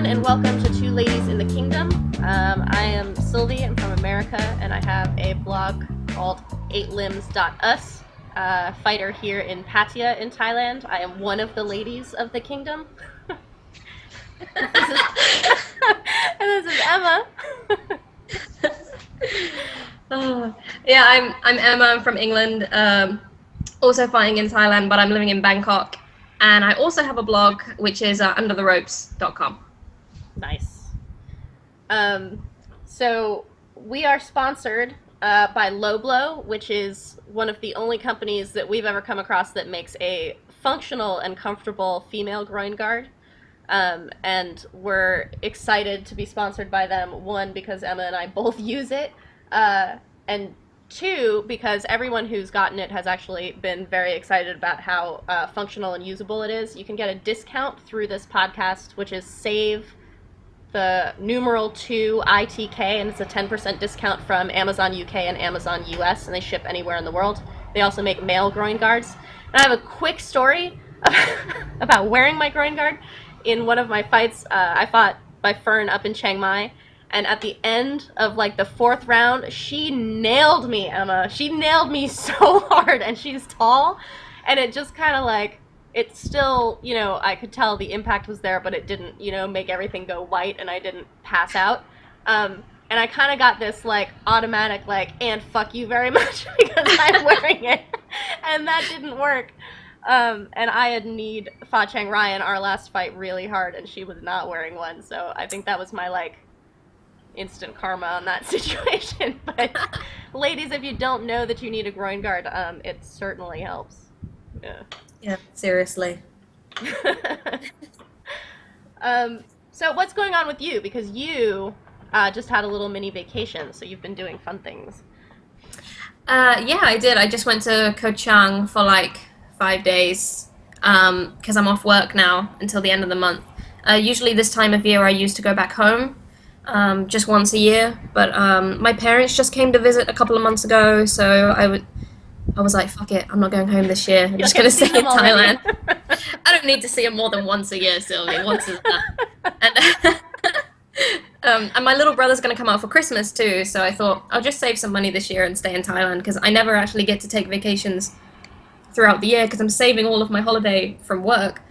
and welcome to Two Ladies in the Kingdom. I am Sylvie, I'm from America, and I have a blog called 8limbs.us, fighter here in Pattaya in Thailand. I am one of the ladies of the kingdom. And this is Emma. I'm Emma, I'm from England, also fighting in Thailand, but I'm living in Bangkok. And I also have a blog, which is undertheropes.com. Nice. So we are sponsored by Low Blow, which is one of the only companies that we've ever come across that makes a functional and comfortable female groin guard. And we're excited to be sponsored by them. One, because Emma and I both use it, and two, because everyone who's gotten it has actually been very excited about how functional and usable it is. You can get a discount through this podcast, which is save the numeral 2 ITK, and it's a 10% discount from Amazon UK and Amazon US, and they ship anywhere in the world. They also make male groin guards. And I have a quick story about wearing my groin guard. In one of my fights, I fought by Fern up in Chiang Mai. And at the end of, like, the 4th round, she nailed me, Emma. She nailed me so hard, and she's tall. And it just kind of, like, it still, you know, I could tell the impact was there, but it didn't, you know, make everything go white, and I didn't pass out. And I kind of got this, like, automatic, like, and fuck you very much, because I'm wearing it. And that didn't work. And I had kneed Fa Chang Ryan, our last fight, really hard, and she was not wearing one. So I think that was my, like, instant karma on that situation. But ladies, if you don't know that you need a groin guard, it certainly helps. Yeah, seriously. So what's going on with you? Because you just had a little mini vacation, so you've been doing fun things. Yeah, I did. I just went to Koh Chang for like 5 days because I'm off work now until the end of the month. Usually this time of year I used to go back home just once a year, but my parents just came to visit a couple of months ago, so I was like, fuck it, I'm not going home this year. I'm just going to stay in Thailand. I don't need to see them more than once a year, Sylvie. Once is enough. And my little brother's going to come out for Christmas too, so I thought I'll just save some money this year and stay in Thailand, because I never actually get to take vacations throughout the year because I'm saving all of my holiday from work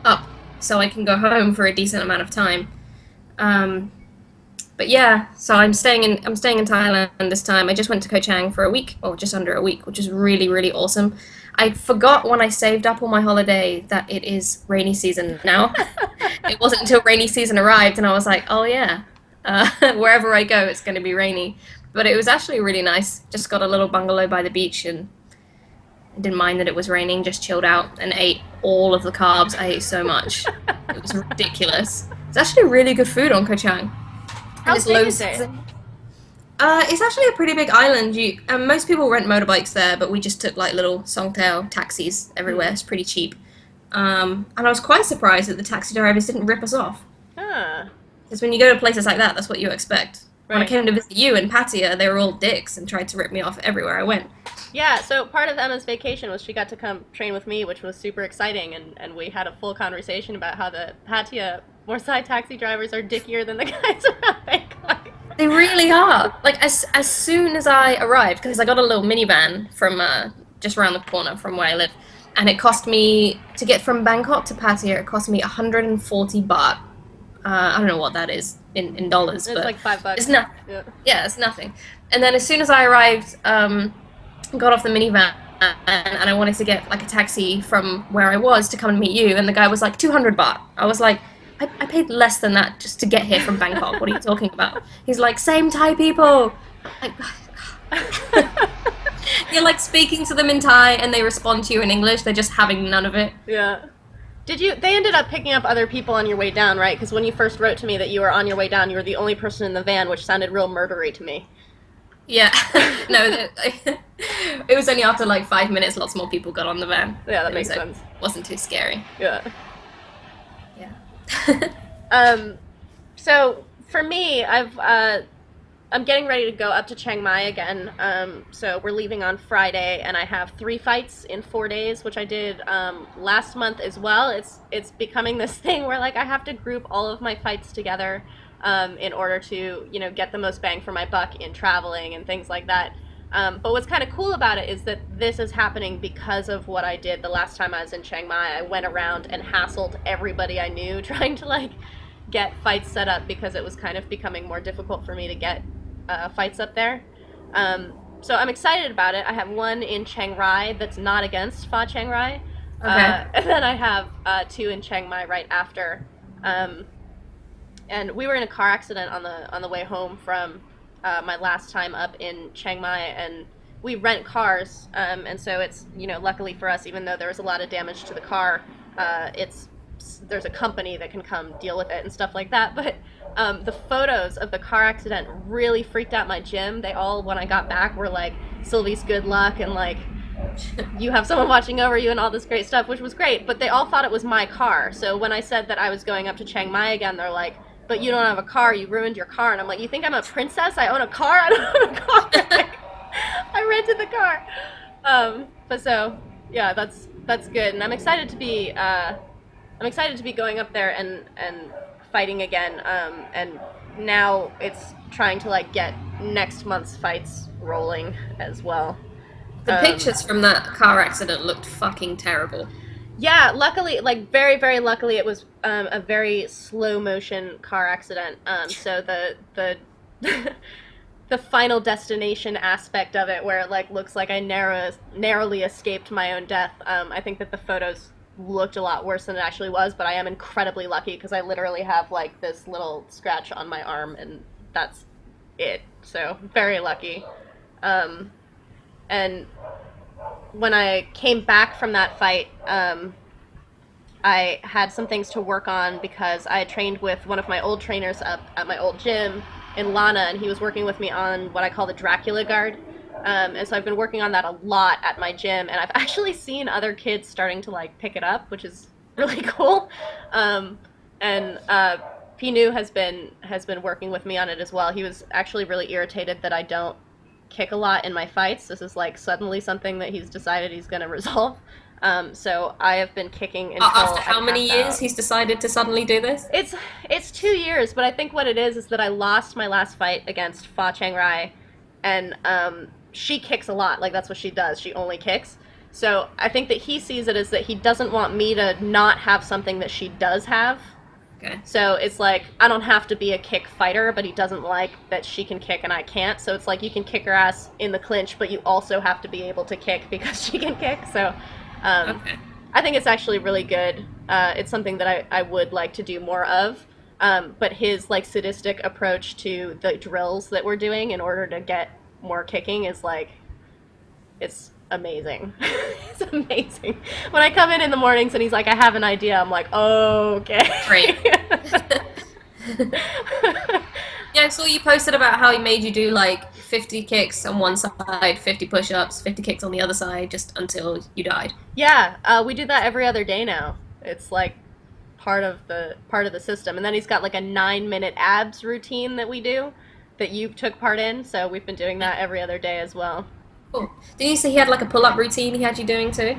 up so I can go home for a decent amount of time. But yeah, so I'm staying in Thailand this time. I just went to Koh Chang for a week, or just under a week, which is really, really awesome. I forgot when I saved up all my holiday that it is rainy season now. It wasn't until rainy season arrived and I was like, oh yeah, wherever I go it's going to be rainy. But it was actually really nice. Just got a little bungalow by the beach and I didn't mind that it was raining, just chilled out and ate all of the carbs. I ate so much. It was ridiculous. It's actually really good food on Koh Chang. How big is it? It's actually a pretty big island. Most people rent motorbikes there, but we just took like little songtail taxis everywhere. It's pretty cheap. And I was quite surprised that the taxi drivers didn't rip us off. Because when you go to places like that, that's what you expect. Right. When I came to visit you in Pattaya, they were all dicks and tried to rip me off everywhere I went. Yeah, so part of Emma's vacation was she got to come train with me, which was super exciting, and we had a full conversation about how the Pattaya Morsai taxi drivers are dickier than the guys around Bangkok. They really are. Like, as soon as I arrived, because I got a little minivan from just around the corner from where I live, and it cost me, to get from Bangkok to Pattaya, it cost me 140 baht. I don't know what that is in dollars, it's but like $5. It's nothing. Yeah, it's nothing. And then as soon as I arrived, got off the minivan, and I wanted to get like a taxi from where I was to come and meet you, and the guy was like 200 baht. I was like, I paid less than that just to get here from Bangkok. What are you talking about? He's like, same Thai people. Like, you're like speaking to them in Thai and they respond to you in English. They're just having none of it. Yeah. They ended up picking up other people on your way down, right? Because when you first wrote to me that you were on your way down, you were the only person in the van, which sounded real murdery to me. Yeah. No, it was only after like 5 minutes, lots more people got on the van. Yeah, that makes sense. Wasn't too scary. Yeah. Yeah. So for me, I've I'm getting ready to go up to Chiang Mai again. So we're leaving on Friday, and I have 3 fights in 4 days, which I did last month as well. It's becoming this thing where like I have to group all of my fights together in order to get the most bang for my buck in traveling and things like that. But what's kind of cool about it is that this is happening because of what I did the last time I was in Chiang Mai. I went around and hassled everybody I knew trying to like get fights set up because it was kind of becoming more difficult for me to get fights up there. So I'm excited about it. I have one in Chiang Rai that's not against Fa Chiang Rai. Okay. And then I have 2 in Chiang Mai right after. And we were in a car accident on the way home from my last time up in Chiang Mai, and we rent cars, and so it's luckily for us, even though there was a lot of damage to the car, there's a company that can come deal with it and stuff like that. But the photos of the car accident really freaked out my gym. They all, when I got back, were like, Sylvie's good luck, and like, you have someone watching over you and all this great stuff, which was great. But they all thought it was my car. So when I said that I was going up to Chiang Mai again, they're like, but you don't have a car, you ruined your car. And I'm like, you think I'm a princess? I own a car? I don't own a car. Like, I rented the car. But so yeah, that's good, and I'm excited to be going up there and fighting again. And now it's trying to like get next month's fights rolling as well. The pictures from that car accident looked fucking terrible. Yeah, luckily, like very, very luckily, it was a very slow motion car accident. So the the final destination aspect of it, where it like looks like I narrowly escaped my own death. I think that the photos looked a lot worse than it actually was, but I am incredibly lucky because I literally have like this little scratch on my arm, and that's it. So very lucky. And when I came back from that fight, I had some things to work on because I had trained with one of my old trainers up at my old gym in Lana, and he was working with me on what I call the Dracula guard. And so I've been working on that a lot at my gym, and I've actually seen other kids starting to like pick it up, which is really cool. And Pinu has been working with me on it as well. He was actually really irritated that I don't kick a lot in my fights. This is like suddenly something that he's decided he's going to resolve. So I have been kicking until After how many years he's decided to suddenly do this? It's 2 years, but I think what it is that I lost my last fight against Fa Chiang Rai, and she kicks a lot. Like that's what she does. She only kicks. So I think that he sees it as that he doesn't want me to not have something that she does have. Okay. So it's like, I don't have to be a kick fighter, but he doesn't like that she can kick and I can't. So it's like, you can kick her ass in the clinch, but you also have to be able to kick because she can kick. So Okay. I think it's actually really good. It's something that I would like to do more of. But his like sadistic approach to the drills that we're doing in order to get more kicking is like, it's amazing. It's amazing. When I come in the mornings and he's like, I have an idea, I'm like, oh, okay. Great. Yeah, I saw you posted about how he made you do like 50 kicks on one side, 50 push-ups, 50 kicks on the other side, just until you died. Yeah, we do that every other day now. It's like part of the system. And then he's got like a 9-minute abs routine that we do that you took part in. So we've been doing that every other day as well. Cool. Didn't you say he had like a pull-up routine he had you doing too?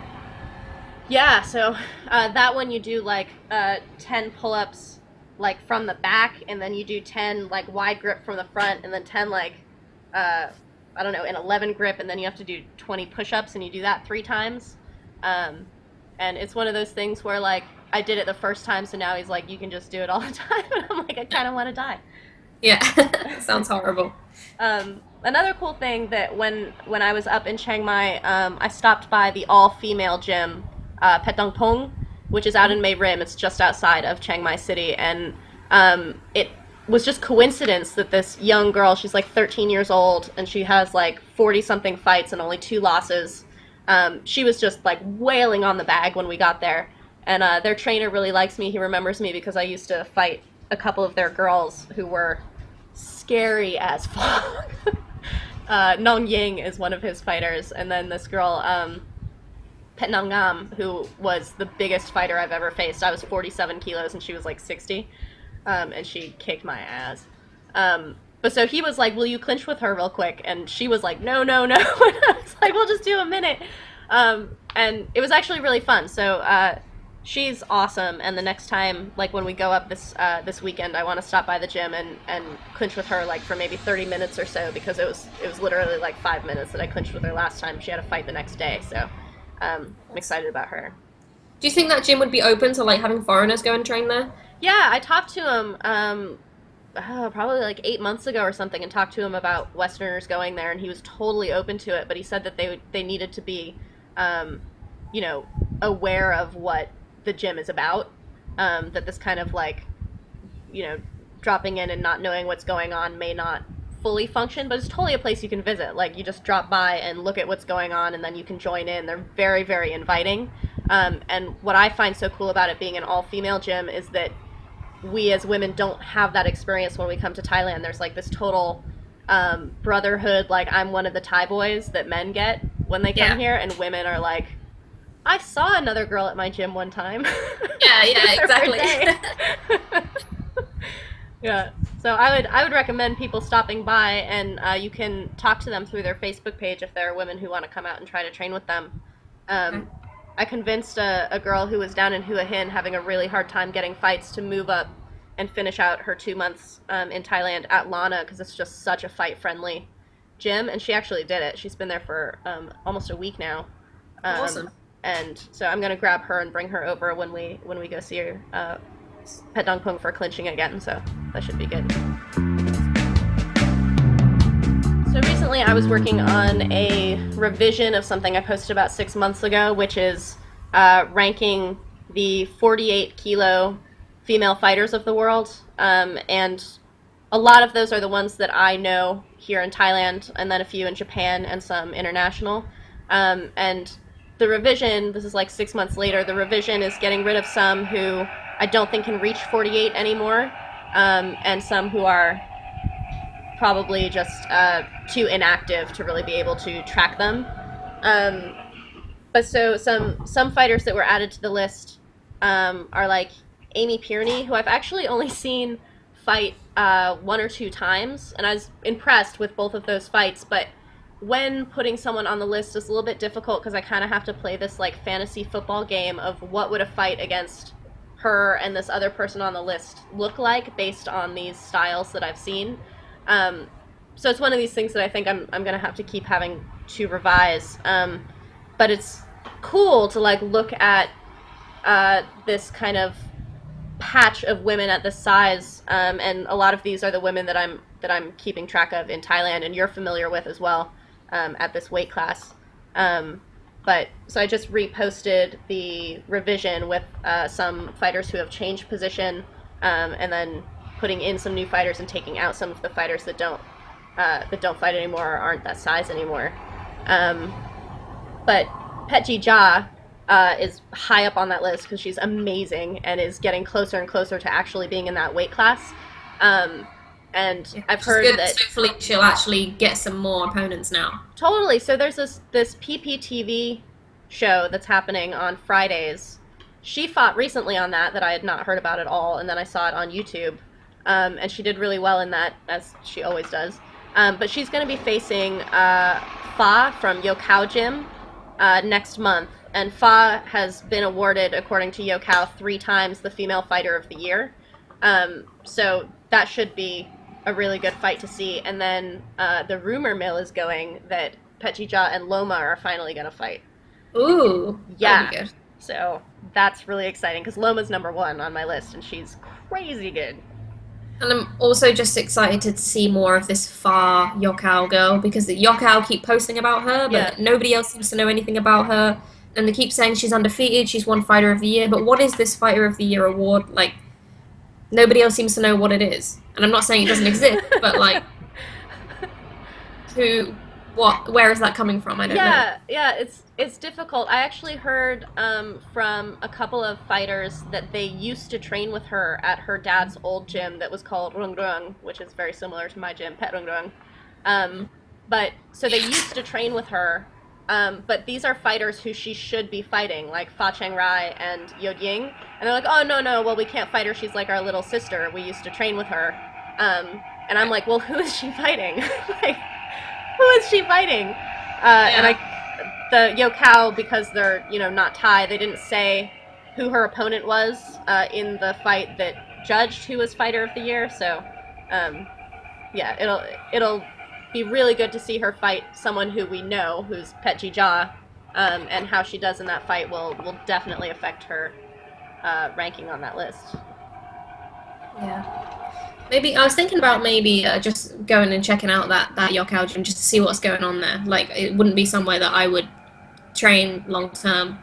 Yeah, so that one you do like 10 pull-ups like from the back, and then you do 10 like wide grip from the front, and then 10 like I don't know, an 11 grip, and then you have to do 20 push-ups, and you do that 3 times. And it's one of those things where like I did it the first time, so now he's like, you can just do it all the time, and I'm like, I kind of want to die. Yeah, sounds horrible. Another cool thing that when I was up in Chiang Mai, I stopped by the all-female gym, Petang Pong, which is out in Mae Rim. It's just outside of Chiang Mai City, and it was just coincidence that this young girl, she's like 13 years old, and she has like 40-something fights and only 2 losses. She was just like wailing on the bag when we got there, and their trainer really likes me. He remembers me because I used to fight a couple of their girls who were scary as fuck. Nong Ying is one of his fighters, and then this girl, Pet Nang Ngam, who was the biggest fighter I've ever faced. I was 47 kilos and she was like 60, and she kicked my ass. But so he was like, "Will you clinch with her real quick?" And she was like, "No, no, no." And I was like, "We'll just do a minute." And it was actually really fun. So she's awesome. And the next time, like when we go up this weekend, I want to stop by the gym and clinch with her like for maybe 30 minutes or so, because it was literally like 5 minutes that I clinched with her last time. She had a fight the next day. So I'm excited about her. Do you think that gym would be open to like having foreigners go and train there? Yeah, I talked to him probably like 8 months ago or something, and talked to him about Westerners going there, and he was totally open to it. But he said that they needed to be, um, aware of what the gym is about. That this kind of like, you know, dropping in and not knowing what's going on may not fully function, but it's totally a place you can visit. Like you just drop by and look at what's going on, and then you can join in. They're very, very inviting. And what I find so cool about it being an all-female gym is that we as women don't have that experience when we come to Thailand. There's like this total brotherhood, like I'm one of the Thai boys that men get when they come here, and women are like, I saw another girl at my gym one time. Yeah, yeah, exactly. Yeah. So I would recommend people stopping by, and you can talk to them through their Facebook page if there are women who want to come out and try to train with them. Okay. I convinced a girl who was down in Hua Hin having a really hard time getting fights to move up and finish out her 2 months in Thailand at Lana, because it's just such a fight-friendly gym, and she actually did it. She's been there for almost a week now. Awesome. And so I'm gonna grab her and bring her over when we go see her Pet Dong Pung for clinching again. So that should be good. So recently I was working on a revision of something I posted about 6 months ago, which is ranking the 48 kilo female fighters of the world. And a lot of those are the ones that I know here in Thailand, and then a few in Japan and some international. And the revision, this is like 6 months later, the revision is getting rid of some who I don't think can reach 48 anymore, and some who are probably just too inactive to really be able to track them. But so some fighters that were added to the list are like Amy Pierney, who I've actually only seen fight 1 or 2 times, and I was impressed with both of those fights. But when putting someone on the list is a little bit difficult, because I kind of have to play this like fantasy football game of what would a fight against her and this other person on the list look like based on these styles that I've seen. So it's one of these things that I think I'm gonna have to keep having to revise. But it's cool to like look at this kind of patch of women at this size, and a lot of these are the women that I'm keeping track of in Thailand, and you're familiar with as well at this weight class. But so I just reposted the revision with some fighters who have changed position, and then putting in some new fighters and taking out some of the fighters that don't fight anymore or aren't that size anymore. But Petji Ja is high up on that list because she's amazing and is getting closer and closer to actually being in that weight class. And Yeah, I've which is heard good. that Hopefully she'll actually get some more opponents now. totally. So there's this PPTV show that's happening on Fridays. She fought recently on that I had not heard about at all, and then I saw it on YouTube, and she did really well in that, as she always does. But she's going to be facing Fa from Yokao Gym next month, and Fa has been awarded, according to Yokao, 3 times the Female Fighter of the Year. So that should be a really good fight to see. And then the rumor mill is going that Petchija and Loma are finally going to fight. Ooh, Yeah. that'll be good. So that's really exciting, because Loma's #1 on my list, and she's crazy good. And I'm also just excited to see more of this Far Yokao girl, because the Yokao keep posting about her, but Yeah. nobody else seems to know anything about her. And they keep saying she's undefeated, she's won Fighter of the Year, but what is this Fighter of the Year award? Like, nobody else seems to know what it is. And I'm not saying it doesn't exist, but like, where is that coming from? I don't know. Yeah, it's difficult. I actually heard from a couple of fighters that they used to train with her at her dad's old gym that was called Rung Rung, which is very similar to my gym, Pet Rung Rung. But so they used to train with her, but these are fighters who she should be fighting, like Fa Cheng Rai and Yo Ying. And they're like, oh, no, well, we can't fight her. She's like our little sister. We used to train with her. And I'm like, well, who is she fighting? Like, who is she fighting? And Yeah. the Yokao, because they're, not Thai, they didn't say who her opponent was in the fight that judged who was Fighter of the Year. So, yeah, it'll be really good to see her fight someone who we know, who's Petji Ja, and how she does in that fight will definitely affect her ranking on that list. Yeah. Maybe I was thinking about maybe just going and checking out that Yokkao gym just to see what's going on there. Like it wouldn't be somewhere that I would train long term.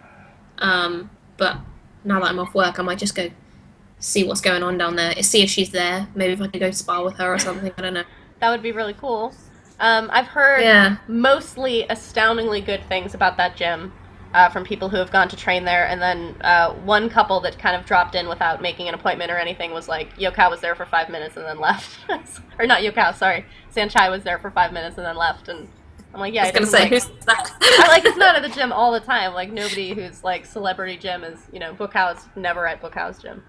But now that I'm off work, I might just go see what's going on down there. See if she's there. Maybe if I could go spar with her or something. I don't know. That would be really cool. I've heard Yeah. mostly astoundingly good things about that gym from people who have gone to train there, and then one couple that kind of dropped in without making an appointment or anything was like, Yokao was there for 5 minutes and then left. Or not Yokao, sorry. Sanchai was there for 5 minutes and then left, and I'm like, yeah, I was gonna say, who's that? I it's not at the gym all the time. Like nobody who's like celebrity gym is, Bukow's never at Bukow's gym.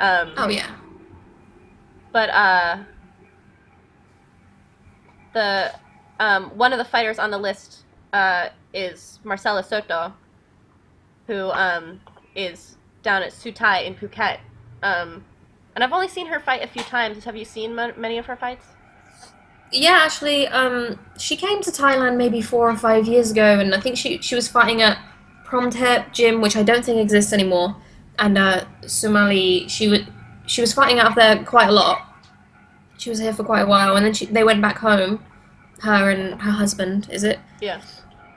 Oh yeah. But the one of the fighters on the list is Marcela Soto, who is down at Sutai in Phuket. And I've only seen her fight a few times. Have you seen many of her fights? Yeah, actually, she came to Thailand maybe 4 or 5 years ago, and I think she was fighting at Promthep Gym, which I don't think exists anymore. And Sumali, she was fighting out of there quite a lot. She was here for quite a while, and then they went back home. Her and her husband, is it? Yeah.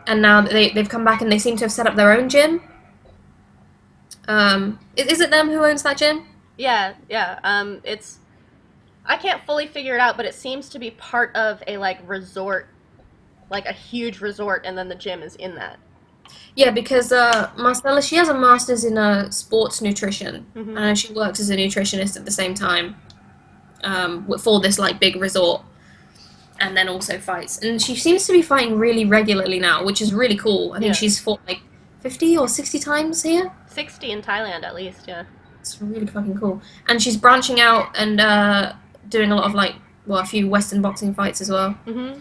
And now they've come back, and they seem to have set up their own gym. Is it them who owns that gym? Yeah. It's I can't fully figure it out, but it seems to be part of a resort, like a huge resort, and then the gym is in that. Yeah, because Marcella, she has a master's in sports nutrition, Mm-hmm. and she works as a nutritionist at the same time for this big resort, and then also fights. And she seems to be fighting really regularly now, which is really cool. I think Yeah. she's fought 50 or 60 times here. 60 in Thailand, at least. Yeah. It's really fucking cool. And she's branching out and doing a lot of a few Western boxing fights as well. Mm-hmm.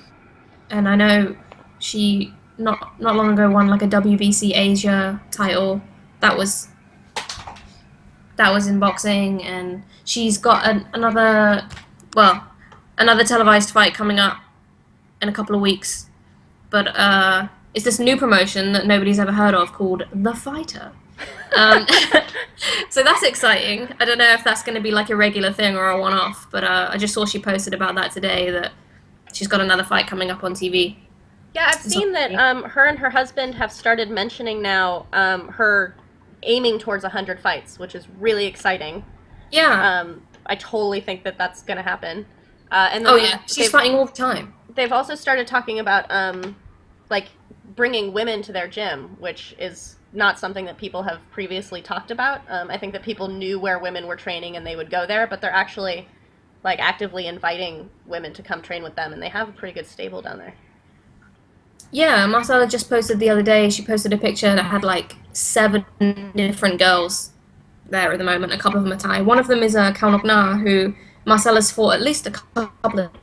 And I know she not long ago won a WBC Asia title. That was in boxing, and she's got another televised fight coming up in a couple of weeks. But it's this new promotion that nobody's ever heard of called The Fighter. So that's exciting. I don't know if that's going to be a regular thing or a one-off, but I just saw she posted about that today, that she's got another fight coming up on TV. Yeah, I've seen that her and her husband have started mentioning now her aiming towards 100 fights, which is really exciting. Yeah. I totally think that that's going to happen. And Oh then yeah, she's fighting all the time. they've also started talking about bringing women to their gym, which is not something that people have previously talked about. I think that people knew where women were training and they would go there, but they're actually actively inviting women to come train with them, and they have a pretty good stable down there. Yeah, Marcella just posted the other day. She posted a picture that had 7 different girls there at the moment. A couple of them are Thai. One of them is Kaunok Na, who Marcella's fought at least a couple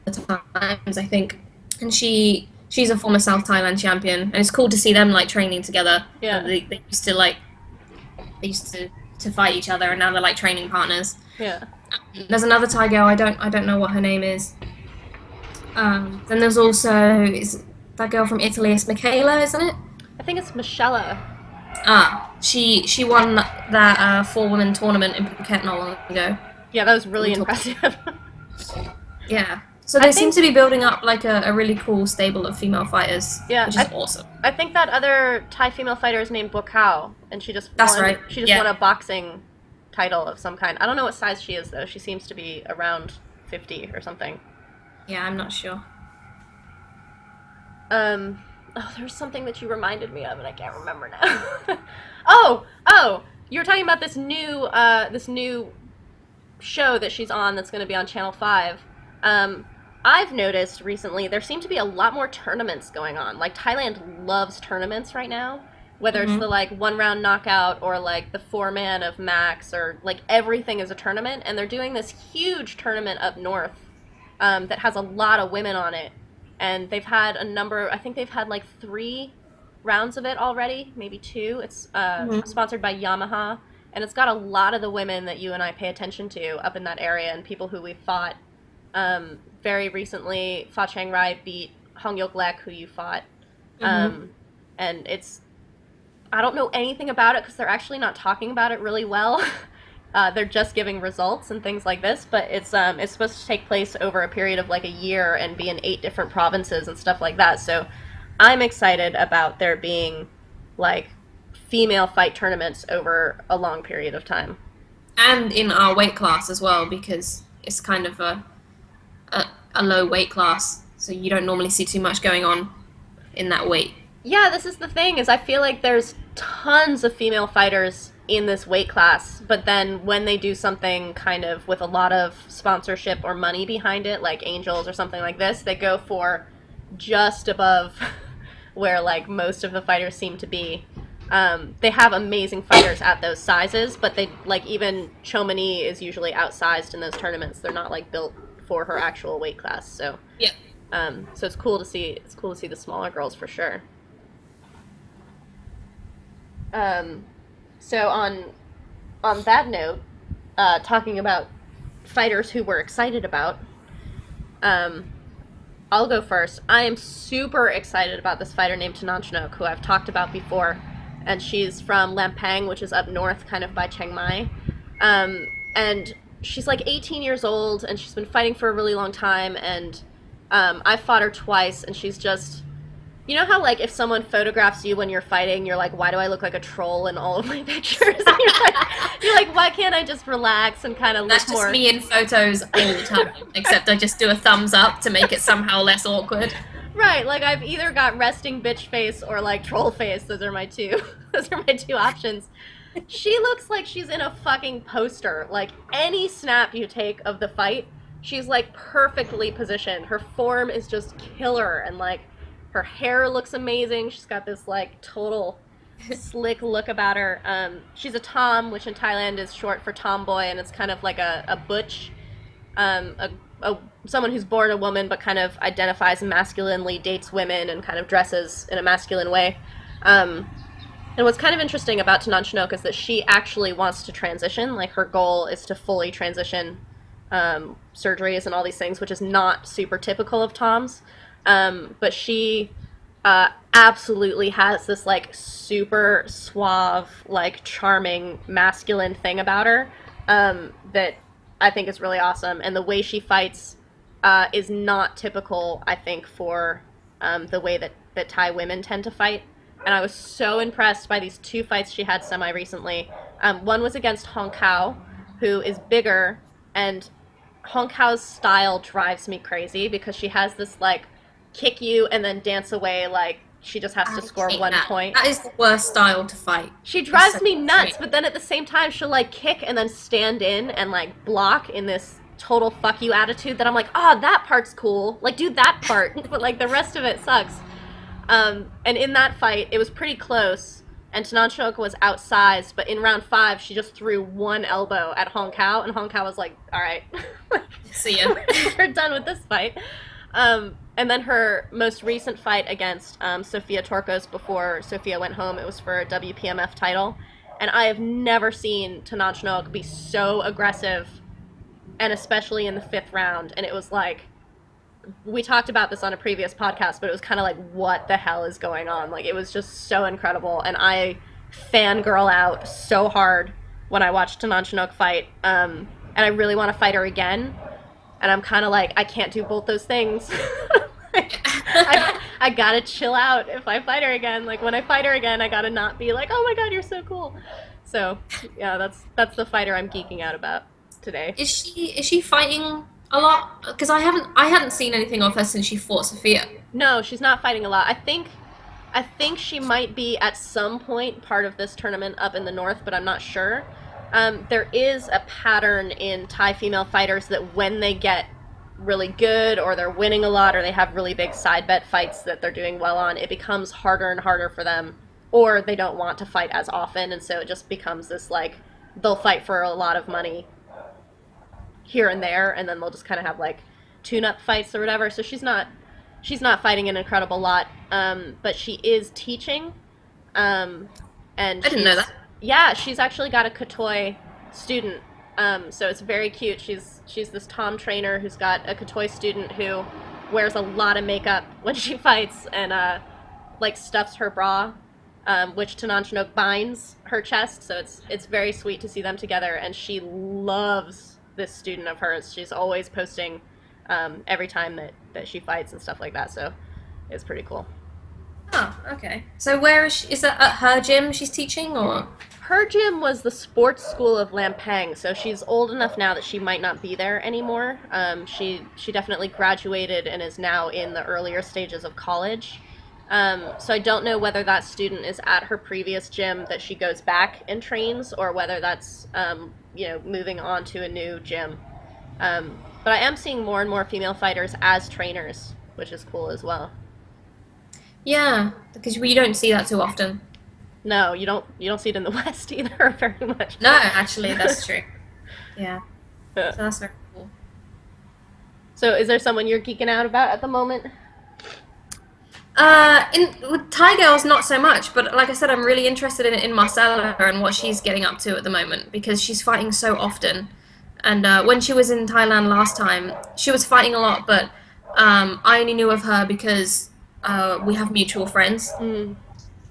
of times, I think. And she's a former South Thailand champion, and it's cool to see them training together. Yeah. They used to fight each other, and now they're training partners. Yeah. There's another Thai girl. I don't know what her name is. Then there's also that girl from Italy. It's Michaela, isn't it? I think it's Michelle. She won that 4-woman tournament in Phuket not long ago. Yeah, that was really impressive. Yeah. So they seem to be building up a really cool stable of female fighters, Yeah, which is awesome. I think that other Thai female fighter is named Bokao, and she just That's right. She just Yeah. won a boxing title of some kind. I don't know what size she is though. She seems to be around 50 or something. Yeah, I'm not sure. There's something that you reminded me of, and I can't remember now. oh, you were talking about this new show that she's on that's going to be on Channel 5. I've noticed recently there seem to be a lot more tournaments going on. Thailand loves tournaments right now, whether it's the 1-round knockout or the 4-man of Max, or everything is a tournament, and they're doing this huge tournament up north that has a lot of women on it, and they've had a number. I think they've had like 3 rounds of it already, maybe 2. It's Mhm. sponsored by Yamaha, and it's got a lot of the women that you and I pay attention to up in that area, and people who we fought very recently. Fa Chang Rai beat Hong Yok Lek, who you fought, Mhm. um, and it's I don't know anything about it because they're actually not talking about it really well. They're just giving results and things like this, but it's supposed to take place over a period of like a year and be in 8 different provinces and stuff like that. So I'm excited about there being like female fight tournaments over a long period of time. And in our weight class as well, because it's kind of a, a low weight class, so you don't normally see too much going on in that weight. Yeah, this is the thing is I feel like there's tons of female fighters in this weight class, but then when they do something kind of with a lot of sponsorship or money behind it, like Angels or something like this, they go for just above where like most of the fighters seem to be. They have amazing fighters at those sizes, but they like even Chomani is usually outsized in those tournaments. They're not like built for her actual weight class. So Yeah. so it's cool to see. It's cool to see the smaller girls for sure. Um, so on that note, talking about fighters who we're excited about, um, I'll go first. I am super excited about this fighter named Tanan Chinook, who I've talked about before, and she's from Lampang, which is up north, kind of by Chiang Mai, and she's like 18 years old, and she's been fighting for a really long time, and I've fought her twice, and she's just you know how like if someone photographs you when you're fighting, you're like, why do I look like a troll in all of my pictures? And you're like, why can't I just relax and kind of look That's just more me in photos all the time, except I just do a thumbs up to make it somehow less awkward. right? Like I've either got resting bitch face or like troll face. Those are my two. Those are my two options. She looks like she's in a fucking poster. Like any snap you take of the fight, she's like perfectly positioned. Her form is just killer, and like her hair looks amazing. She's got this like total slick look about her. She's a tom, which in Thailand is short for tomboy, and it's kind of like a butch, um, a, someone who's born a woman but kind of identifies masculinely, dates women, and kind of dresses in a masculine way. Um, and what's kind of interesting about Tanan Chinook is that she actually wants to transition. Like her goal is to fully transition surgeries and all these things, which is not super typical of Toms. But she absolutely has this like super suave, like charming, masculine thing about her that I think is really awesome. And the way she fights is not typical, I think, for the way that Thai women tend to fight. And I was so impressed by these 2 fights she had semi recently. One was against Hong Kao, who is bigger, and Hong Kao's style drives me crazy because she has this like kick you and then dance away like she just has I to score hate one that. point. That is the worst style to fight. She It's drives so me nuts, frustrating. but then at the same time she'll like kick and then stand in and like block in this total fuck you attitude that I'm like, oh, that part's cool. Like do that part, but like the rest of it sucks. And in that fight, it was pretty close, and Tananchok was outsized, but in round 5, she just threw one elbow at Hong Kao, and Hong Kao was like, all right, See ya. we're done with this fight. And then her most recent fight against Sofia Torkos before Sofia went home, it was for a WPMF title, and I have never seen Tananchok be so aggressive, and especially in the 5th round, and it was like, we talked about this on a previous podcast, but it was kind of like, what the hell is going on? Like, it was just so incredible, and I fangirl out so hard when I watched Tanan Chinook fight, and I really want to fight her again, and I'm kind of like, I can't do both those things. Like, I gotta chill out if I fight her again. Like, when I fight her again, I gotta not be like, oh my god, you're so cool. So, yeah, that's the fighter I'm geeking out about today. Is she fighting a lot? Because I hadn't seen anything of her since she fought Sophia. No, she's not fighting a lot. I think she might be at some point part of this tournament up in the north, but I'm not sure. There is a pattern in Thai female fighters that when they get really good or they're winning a lot or they have really big side bet fights that they're doing well on, it becomes harder and harder for them, or they don't want to fight as often, and so it just becomes this like they'll fight for a lot of money here and there, and then they'll just kind of have like tune-up fights or whatever. So she's not fighting an incredible lot, but she is teaching, and I didn't know that. she's actually got a Katoy student. So it's very cute. She's this Tom trainer who's got a Katoy student who wears a lot of makeup when she fights and like stuffs her bra, which Tananchino binds her chest. So it's very sweet to see them together. And she loves this student of hers. She's always posting every time that she fights and stuff like that. So it's pretty cool. Oh, okay. So where is that at her gym she's teaching, or? Her gym was the sports school of Lampang, so she's old enough now that she might not be there anymore. She definitely graduated and is now in the earlier stages of college. So I don't know whether that student is at her previous gym that she goes back and trains, or whether that's moving on to a new gym. But I am seeing more and more female fighters as trainers, which is cool as well. Yeah, because we don't see that too often. No, you don't see it in the West either very much. No, actually, that's true. Yeah. So that's very cool. So is there someone you're geeking out about at the moment? With Thai girls, not so much, but like I said, I'm really interested in Marcella and what she's getting up to at the moment, because she's fighting so often. And when she was in Thailand last time, she was fighting a lot, but I only knew of her because we have mutual friends. Mm.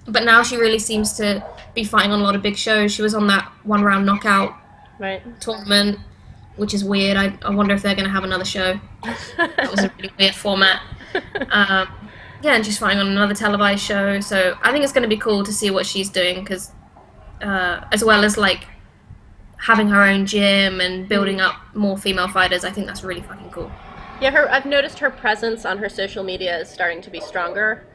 But now she really seems to be fighting on a lot of big shows. She was on that one-round knockout tournament, which is weird. I wonder if they're going to have another show. That was a really weird format. Yeah, and she's fighting on another televised show. So I think it's going to be cool to see what she's doing, because as well as like having her own gym and building up more female fighters, I think that's really fucking cool. Yeah, I've noticed her presence on her social media is starting to be stronger.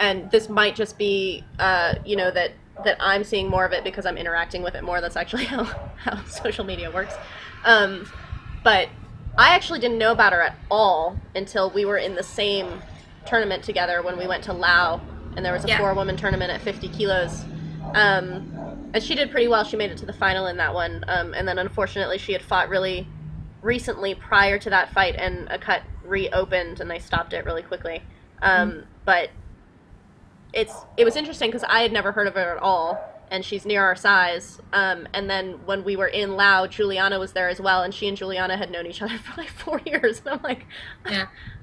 And this might just be, that I'm seeing more of it because I'm interacting with it more. That's actually how social media works. But I actually didn't know about her at all until we were in the same tournament together when we went to Laos, and there was a 4-woman tournament at 50 kilos. And she did pretty well. She made it to the final in that one. And then unfortunately she had fought really recently prior to that fight, and a cut reopened and they stopped it really quickly. But it was interesting because I had never heard of her at all, and she's near our size. And then when we were in Laos, Juliana was there as well, and she and Juliana had known each other for like 4 years. And I'm like,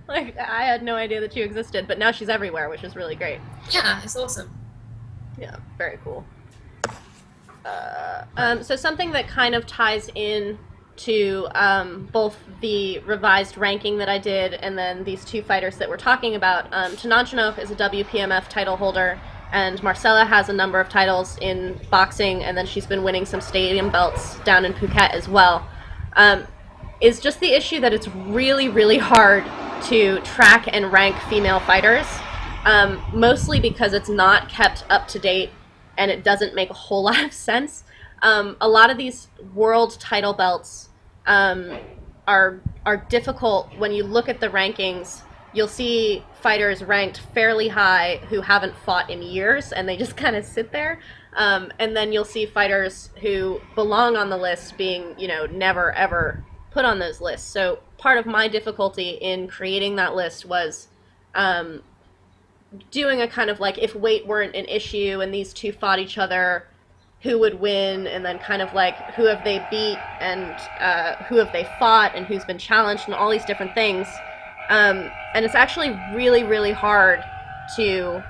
like I had no idea that you existed, but now she's everywhere, which is really great. Yeah, it's awesome. Yeah, very cool. So something that kind of ties in to both the revised ranking that I did and then these two fighters that we're talking about. Tananchino is a WPMF title holder, and Marcella has a number of titles in boxing, and then she's been winning some stadium belts down in Phuket as well. Is just the issue that it's really, really hard to track and rank female fighters, mostly because it's not kept up to date and it doesn't make a whole lot of sense. A lot of these world title belts are difficult. When you look at the rankings, you'll see fighters ranked fairly high who haven't fought in years, and they just kind of sit there. And then you'll see fighters who belong on the list being, never ever put on those lists. So part of my difficulty in creating that list was doing a kind of like, if weight weren't an issue and these two fought each other, who would win, and then kind of like who have they beat and who have they fought and who's been challenged and all these different things. And it's actually really, really hard to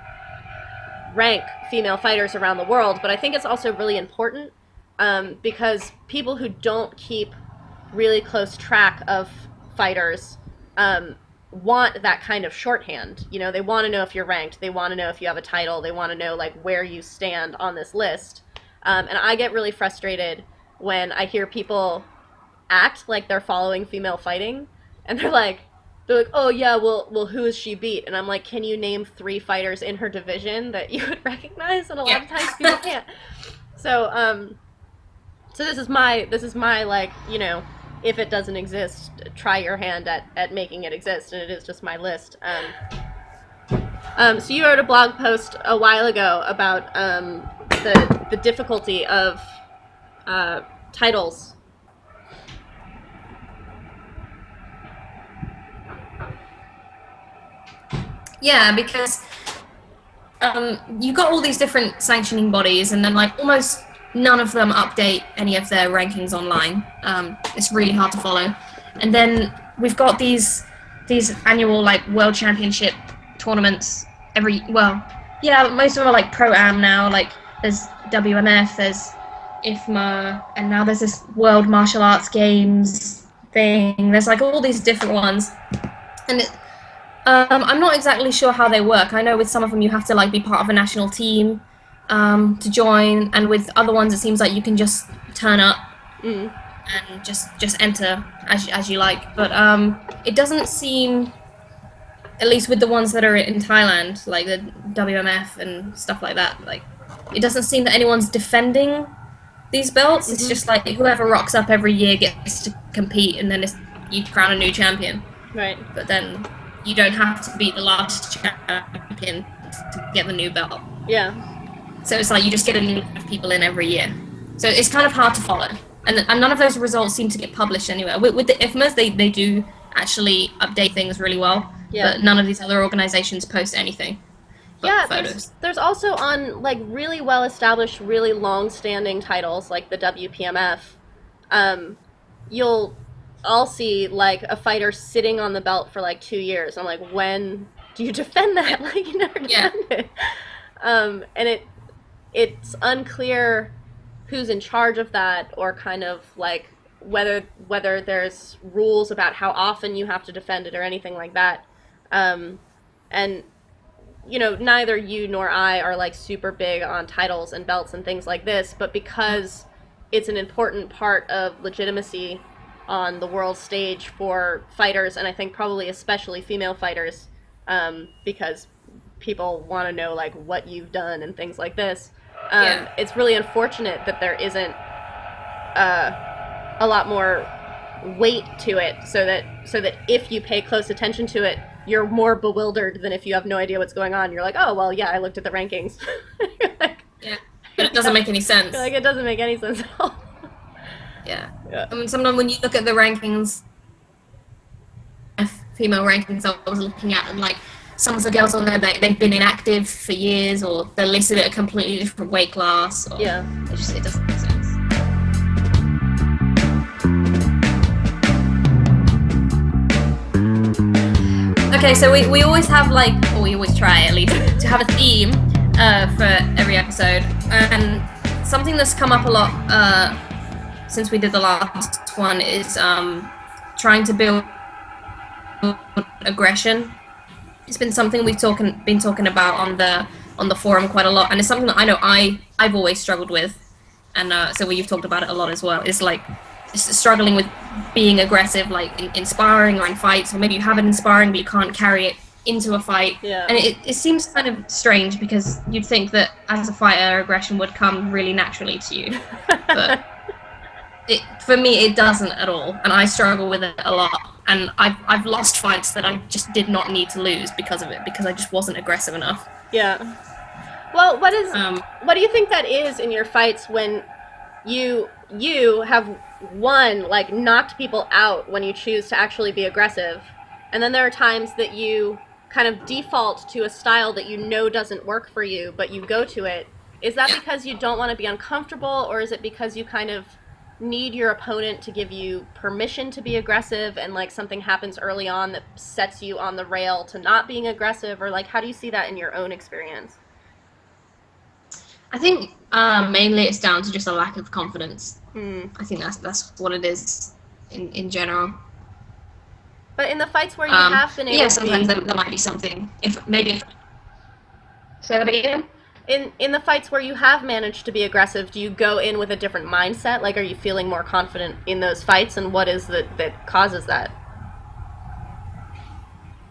rank female fighters around the world, but I think it's also really important because people who don't keep really close track of fighters want that kind of shorthand. They want to know if you're ranked, they want to know if you have a title, they want to know like where you stand on this list. And I get really frustrated when I hear people act like they're following female fighting, and they're like, oh yeah, well, who is she beat? And I'm like, can you name 3 fighters in her division that you would recognize? And a lot of times people can't. So, so this is my like, if it doesn't exist, try your hand at making it exist, and it is just my list. So you wrote a blog post a while ago about the difficulty of titles. Yeah, because you got all these different sanctioning bodies, and then like almost none of them update any of their rankings online. It's really hard to follow. And then we've got these annual like world championship tournaments most of them are like pro-am now. Like there's WMF, there's IFMA, and now there's this World Martial Arts Games thing. There's like all these different ones, and I'm not exactly sure how they work. I know with some of them you have to like be part of a national team to join, and with other ones it seems like you can just turn up and just enter as you like. But it doesn't seem, at least with the ones that are in Thailand, like the WMF and stuff like that, like it doesn't seem that anyone's defending these belts. It's just like whoever rocks up every year gets to compete, and then you crown a new champion. Right. But then you don't have to be the last champion to get the new belt. Yeah. So it's like you just get a new group of people in every year. So it's kind of hard to follow. And none of those results seem to get published anywhere. With the IFMAs, they do actually update things really well. Yeah. But none of these other organizations post anything. Yeah, photos. There's also on like really well-established, really long-standing titles like the WPMF, I'll see like a fighter sitting on the belt for like 2 years. I'm like, when do you defend that? Like you never defend it. And it's unclear who's in charge of that, or kind of like whether there's rules about how often you have to defend it or anything like that. And you know, neither you nor I are like super big on titles and belts and things like this, but because it's an important part of legitimacy on the world stage for fighters, and I think probably especially female fighters, because people want to know like what you've done and things like this. It's really unfortunate that there isn't a lot more weight to it, so that if you pay close attention to it, you're more bewildered than if you have no idea what's going on. You're like, oh well, yeah, I looked at the rankings. But it doesn't make any sense. Like it doesn't make any sense at all. Yeah. I mean, sometimes when you look at the rankings, female rankings I was looking at, and like some of the girls on there, they've been inactive for years, or they're listed at a completely different weight class. Or it doesn't make sense. Okay, so we always have like, or we always try at least, to have a theme for every episode, and something that's come up a lot since we did the last one is trying to build aggression. It's been something we've been talking about on the forum quite a lot, and it's something that I know I've always struggled with, and so you've talked about it a lot as well. It's like struggling with being aggressive, like in sparring or in fights, or maybe you have it in sparring but you can't carry it into a fight. Yeah. And it seems kind of strange, because you'd think that as a fighter aggression would come really naturally to you, but for me it doesn't at all, and I struggle with it a lot. And I've lost fights that I just did not need to lose because of it, because I just wasn't aggressive enough. Yeah. Well, what do you think that is in your fights when you have like knocked people out when you choose to actually be aggressive, and then there are times that you kind of default to a style that you know doesn't work for you, but you go to it? Is that because you don't want to be uncomfortable, or is it because you kind of need your opponent to give you permission to be aggressive, and like something happens early on that sets you on the rail to not being aggressive? Or like, how do you see that in your own experience? I think mainly it's down to just a lack of confidence. I think that's what it is in general. But in the fights where you have been able to sometimes there might be something. Say that again? In the fights where you have managed to be aggressive, do you go in with a different mindset? Like, are you feeling more confident in those fights, and what is that causes that?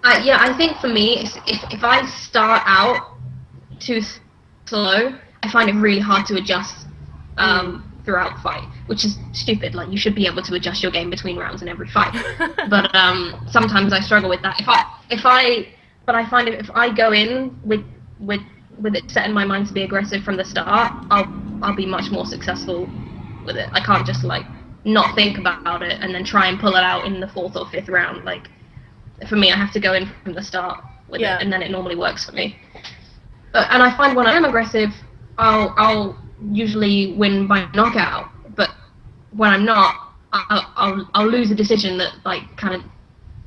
I think for me, if I start out too slow, I find it really hard to adjust throughout the fight, which is stupid. Like, you should be able to adjust your game between rounds in every fight. But sometimes I struggle with that. But I find if I go in with it set in my mind to be aggressive from the start, I'll be much more successful with it. I can't just like not think about it and then try and pull it out in the 4th or 5th round. Like, for me, I have to go in from the start with it, Yeah. and then it normally works for me. And I find when I am aggressive, I'll usually win by knockout. But when I'm not, I'll lose a decision that like kind of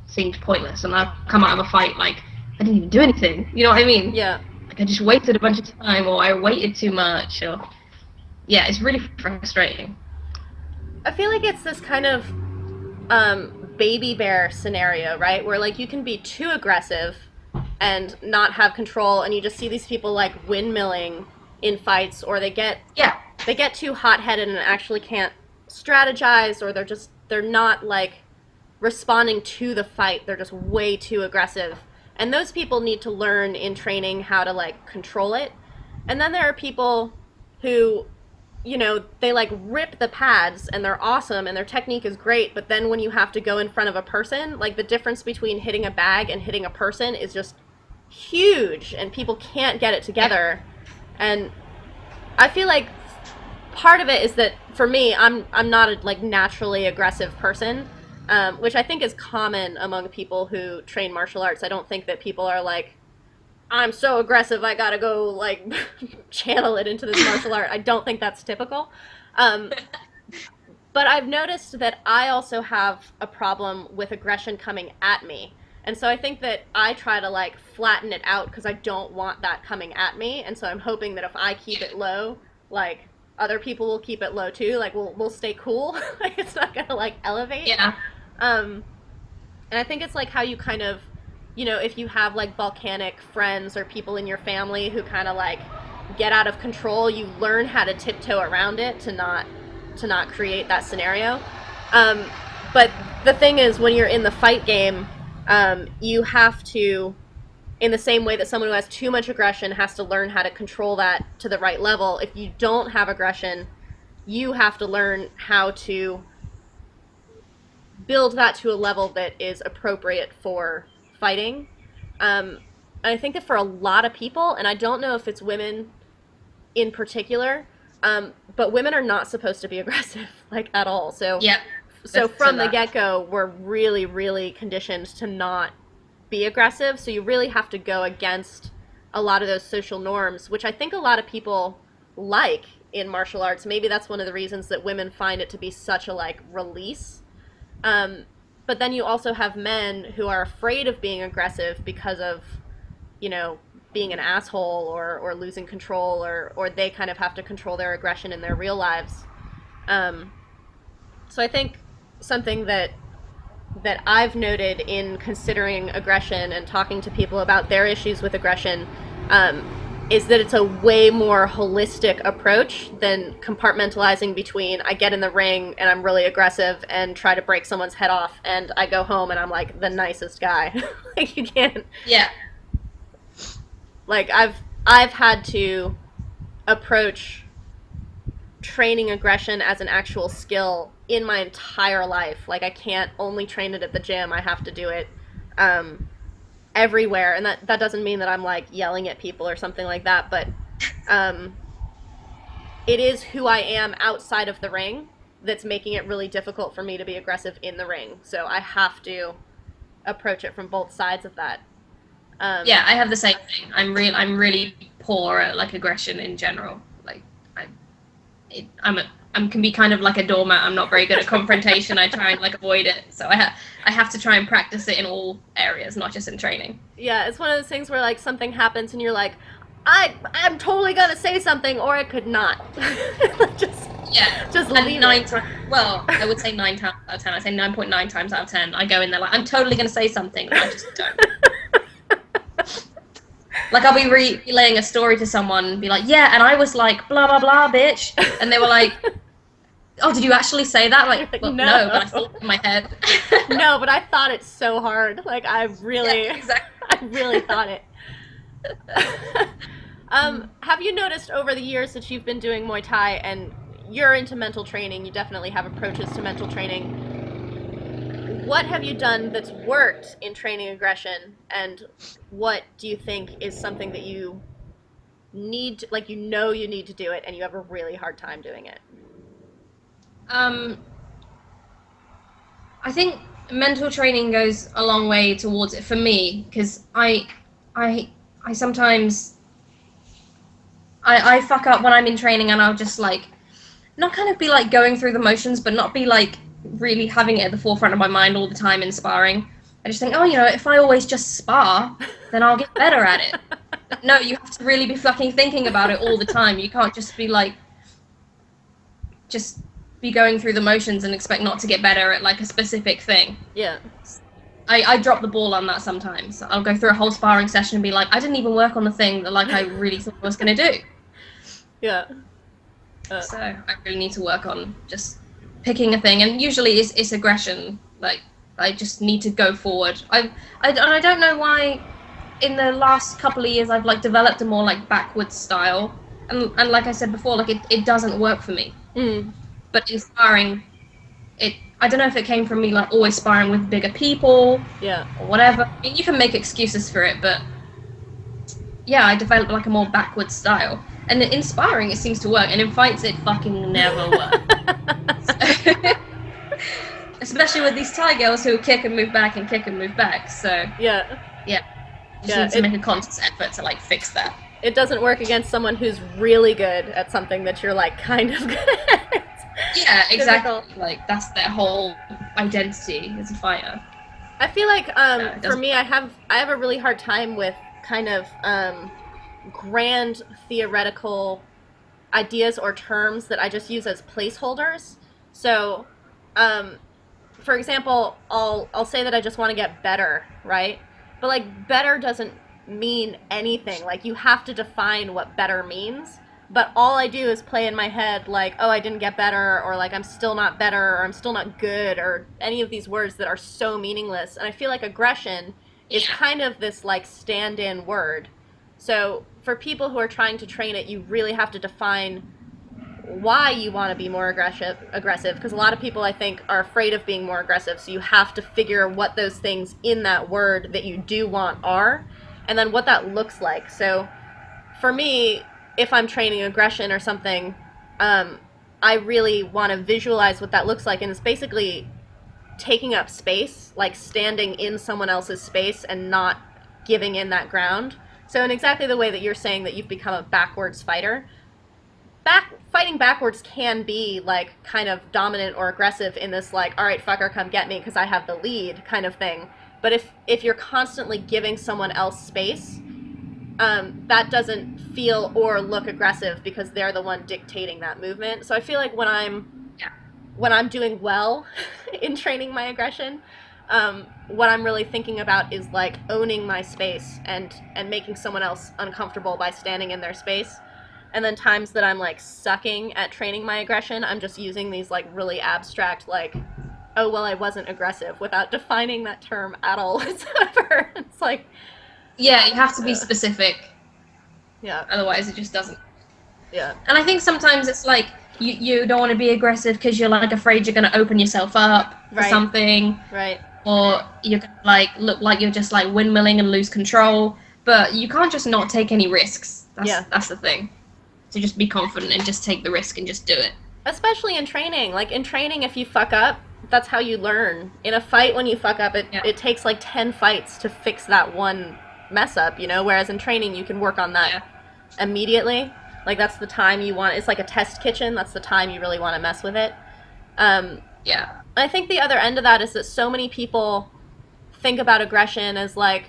seems pointless, and I'll come out of a fight like I didn't even do anything. You know what I mean? Yeah. Like I just wasted a bunch of time, or I waited too much, or yeah, it's really frustrating. I feel like it's this kind of baby bear scenario, right? Where like you can be too aggressive and not have control, and you just see these people like windmilling in fights, or Yeah, they get too hot headed and actually can't strategize, or they're not like responding to the fight. They're just way too aggressive. And those people need to learn in training how to like control it. And then there are people who, they like rip the pads and they're awesome and their technique is great, but then when you have to go in front of a person, like the difference between hitting a bag and hitting a person is just huge, and people can't get it together. And I feel like part of it is that for me, I'm not a like naturally aggressive person, which I think is common among people who train martial arts. I don't think that people are like, I'm so aggressive, I gotta go like channel it into this martial art. I don't think that's typical. Um, but I've noticed that I also have a problem with aggression coming at me. And so I think that I try to like flatten it out because I don't want that coming at me. And so I'm hoping that if I keep it low, like other people will keep it low too. Like we'll stay cool. Like it's not gonna like elevate. yeah, Um, and I think it's like how you kind of, if you have like volcanic friends or people in your family who kind of like get out of control, you learn how to tiptoe around it to not create that scenario. But the thing is, when you're in the fight game, you have to, in the same way that someone who has too much aggression has to learn how to control that to the right level. If you don't have aggression, you have to learn how to build that to a level that is appropriate for fighting. And I think that for a lot of people, and I don't know if it's women in particular, but women are not supposed to be aggressive like at all. So yeah. from the get-go, we're really, really conditioned to not be aggressive. So you really have to go against a lot of those social norms, which I think a lot of people like in martial arts. Maybe that's one of the reasons that women find it to be such a like release. But then you also have men who are afraid of being aggressive because of, being an asshole or losing control, or they kind of have to control their aggression in their real lives. So I think something that I've noted in considering aggression and talking to people about their issues with aggression is that it's a way more holistic approach than compartmentalizing between I get in the ring and I'm really aggressive and try to break someone's head off, and I go home and I'm like the nicest guy. Like you can't. Yeah. Like I've had to approach training aggression as an actual skill in my entire life. Like I can't only train it at the gym. I have to do it everywhere, and that doesn't mean that I'm like yelling at people or something like that, but it is who I am outside of the ring that's making it really difficult for me to be aggressive in the ring. So I have to approach it from both sides of that. Yeah, I have the same thing. I'm really poor at like aggression in general. Like I can be kind of like a doormat. I'm not very good at confrontation. I try and like avoid it. So I have to try and practice it in all areas, not just in training. Yeah, it's one of those things where like something happens and you're like, I'm totally gonna say something, or I could not. just leave it. Well, I would say 9 times out of 10. I say 9.9 times out of 10. I go in there like I'm totally gonna say something, and I just don't. Like I'll be relaying a story to someone and be like, yeah, and I was like, blah, blah, blah, bitch. And they were like, oh, did you actually say that? Like, well, no, but I thought it in my head. No, but I thought it so hard. Like I really, yeah, exactly. I really thought it. Have you noticed over the years that you've been doing Muay Thai and you're into mental training, you definitely have approaches to mental training. What have you done that's worked in training aggression, and what do you think is something that you need to, like you need to do it and you have a really hard time doing it? I think mental training goes a long way towards it for me, because I I I sometimes I fuck up when I'm in training, and I'll just like not kind of be like going through the motions, but not be like really having it at the forefront of my mind all the time in sparring. I just think, oh, if I always just spar, then I'll get better at it. But no, you have to really be fucking thinking about it all the time. You can't just be like, just be going through the motions and expect not to get better at like a specific thing. Yeah. I drop the ball on that sometimes. I'll go through a whole sparring session and be like, I didn't even work on the thing that like I really thought I was going to do. Yeah. So I really need to work on just picking a thing, and usually it's aggression. Like I just need to go forward. I don't know why. In the last couple of years, I've like developed a more like backwards style, and like I said before, like it doesn't work for me. Mm. But in sparring, I don't know if it came from me like always sparring with bigger people, Yeah. or whatever. I mean, you can make excuses for it, but yeah, I developed like a more backward style. And in sparring, it seems to work, and in fights, it fucking never works. Especially with these Thai girls who kick and move back and kick and move back. So Yeah. you just need to make a conscious effort to like fix that. It doesn't work against someone who's really good at something that you're like kind of good at. Yeah, exactly. Difficult. Like that's their whole identity as a fighter. I feel like it for doesn't- me, I have a really hard time with kind of grand theoretical ideas or terms that I just use as placeholders. So, for example, I'll say that I just want to get better, right? But like better doesn't mean anything. Like you have to define what better means. But all I do is play in my head like, oh, I didn't get better, or like I'm still not better, or I'm still not good, or any of these words that are so meaningless. And I feel like aggression is kind of this like stand-in word. So for people who are trying to train it, you really have to define why you want to be more aggressive, because a lot of people I think are afraid of being more aggressive. So you have to figure what those things in that word that you do want are, and then what that looks like. So for me, if I'm training aggression or something, I really want to visualize what that looks like, and it's basically taking up space, like standing in someone else's space and not giving in that ground. So in exactly the way that you're saying that you've become a backwards fighter, fighting backwards can be like kind of dominant or aggressive in this like, all right, fucker, come get me because I have the lead kind of thing. But if you're constantly giving someone else space, that doesn't feel or look aggressive because they're the one dictating that movement. So I feel like when I'm doing well in training my aggression, what I'm really thinking about is like owning my space and making someone else uncomfortable by standing in their space. And then times that I'm like sucking at training my aggression, I'm just using these like really abstract like, oh well, I wasn't aggressive, without defining that term at all whatsoever. It's like, Yeah, you have to be specific. yeah, Otherwise, it just doesn't. yeah, And I think sometimes it's like you don't want to be aggressive because you're like afraid you're going to open yourself up for Right. something, right. or you're gonna like look like you're just like windmilling and lose control. But you can't just not take any risks. That's the thing. So just be confident and just take the risk and just do it. Especially in training. Like in training, if you fuck up, that's how you learn. In a fight, when you fuck up, it takes like 10 fights to fix that one mess up, whereas in training you can work on that immediately. Like that's the time you want. It's like a test kitchen. That's the time you really want to mess with it. I think the other end of that is that so many people think about aggression as like,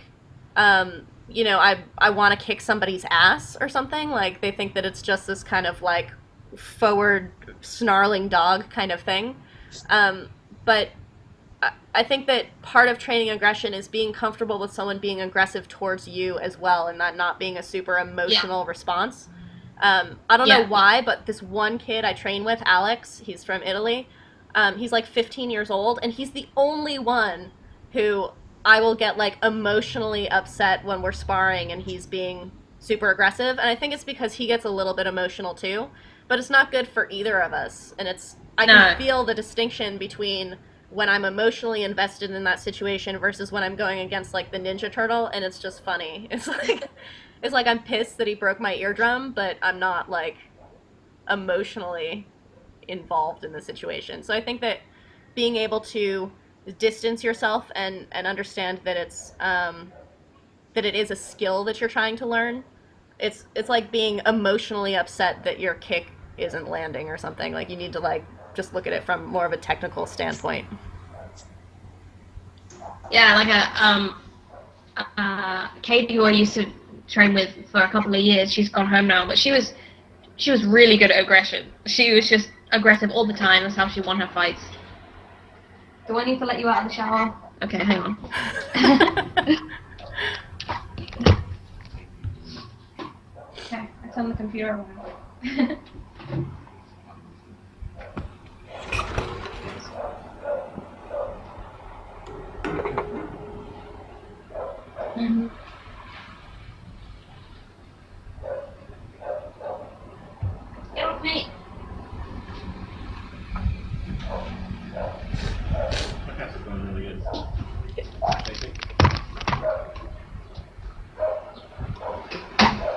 I want to kick somebody's ass or something. Like they think that it's just this kind of like forward snarling dog kind of thing. But I think that part of training aggression is being comfortable with someone being aggressive towards you as well, and that not being a super emotional response. I don't know why, but this one kid I train with, Alex, he's from Italy. He's like 15 years old, and he's the only one who I will get like emotionally upset when we're sparring and he's being super aggressive. And I think it's because he gets a little bit emotional too, but it's not good for either of us. And I can feel the distinction between when I'm emotionally invested in that situation versus when I'm going against like the Ninja Turtle, and it's just funny. It's like I'm pissed that he broke my eardrum, but I'm not like emotionally involved in the situation. So I think that being able to distance yourself and understand that it's that it is a skill that you're trying to learn. It's like being emotionally upset that your kick isn't landing or something. Like you need to like just look at it from more of a technical standpoint. Yeah, like Katie, who I used to train with for a couple of years, she's gone home now, but she was really good at aggression. She was just aggressive all the time. That's how she won her fights. Do I need to let you out of the shower? Okay, hang on. Okay, I turn the computer around. Mm-hmm. Get off me. Podcast is going really good.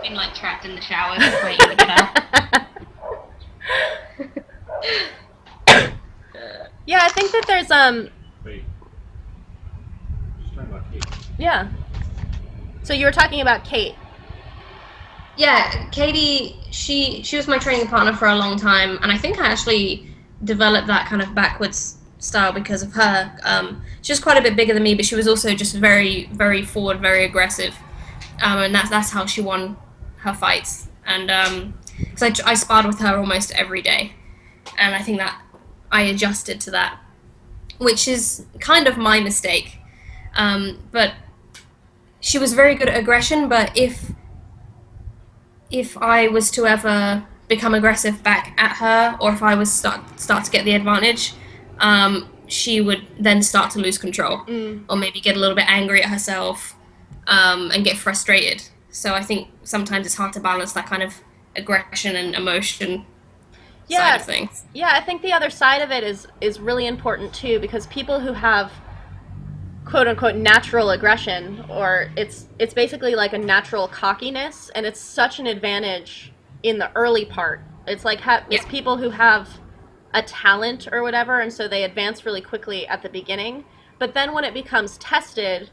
Been like trapped in the shower, just waiting to get out. Yeah, I think that there's Wait. Just talking about Kate. yeah. So you were talking about Kate. Yeah, Katie, she was my training partner for a long time, and I think I actually developed that kind of backwards style because of her. She was quite a bit bigger than me, but she was also just very, very forward, very aggressive, and that's how she won her fights. And because I sparred with her almost every day, and I think that I adjusted to that, which is kind of my mistake. But she was very good at aggression, but if I was to ever become aggressive back at her, or if I was start to get the advantage, she would then start to lose control, or maybe get a little bit angry at herself, and get frustrated. So I think sometimes it's hard to balance that kind of aggression and emotion side of things. Yeah, I think the other side of it is really important too, because people who have quote unquote natural aggression, or it's basically like a natural cockiness, and it's such an advantage in the early part. It's like it's people who have a talent or whatever, and so they advance really quickly at the beginning, but then when it becomes tested,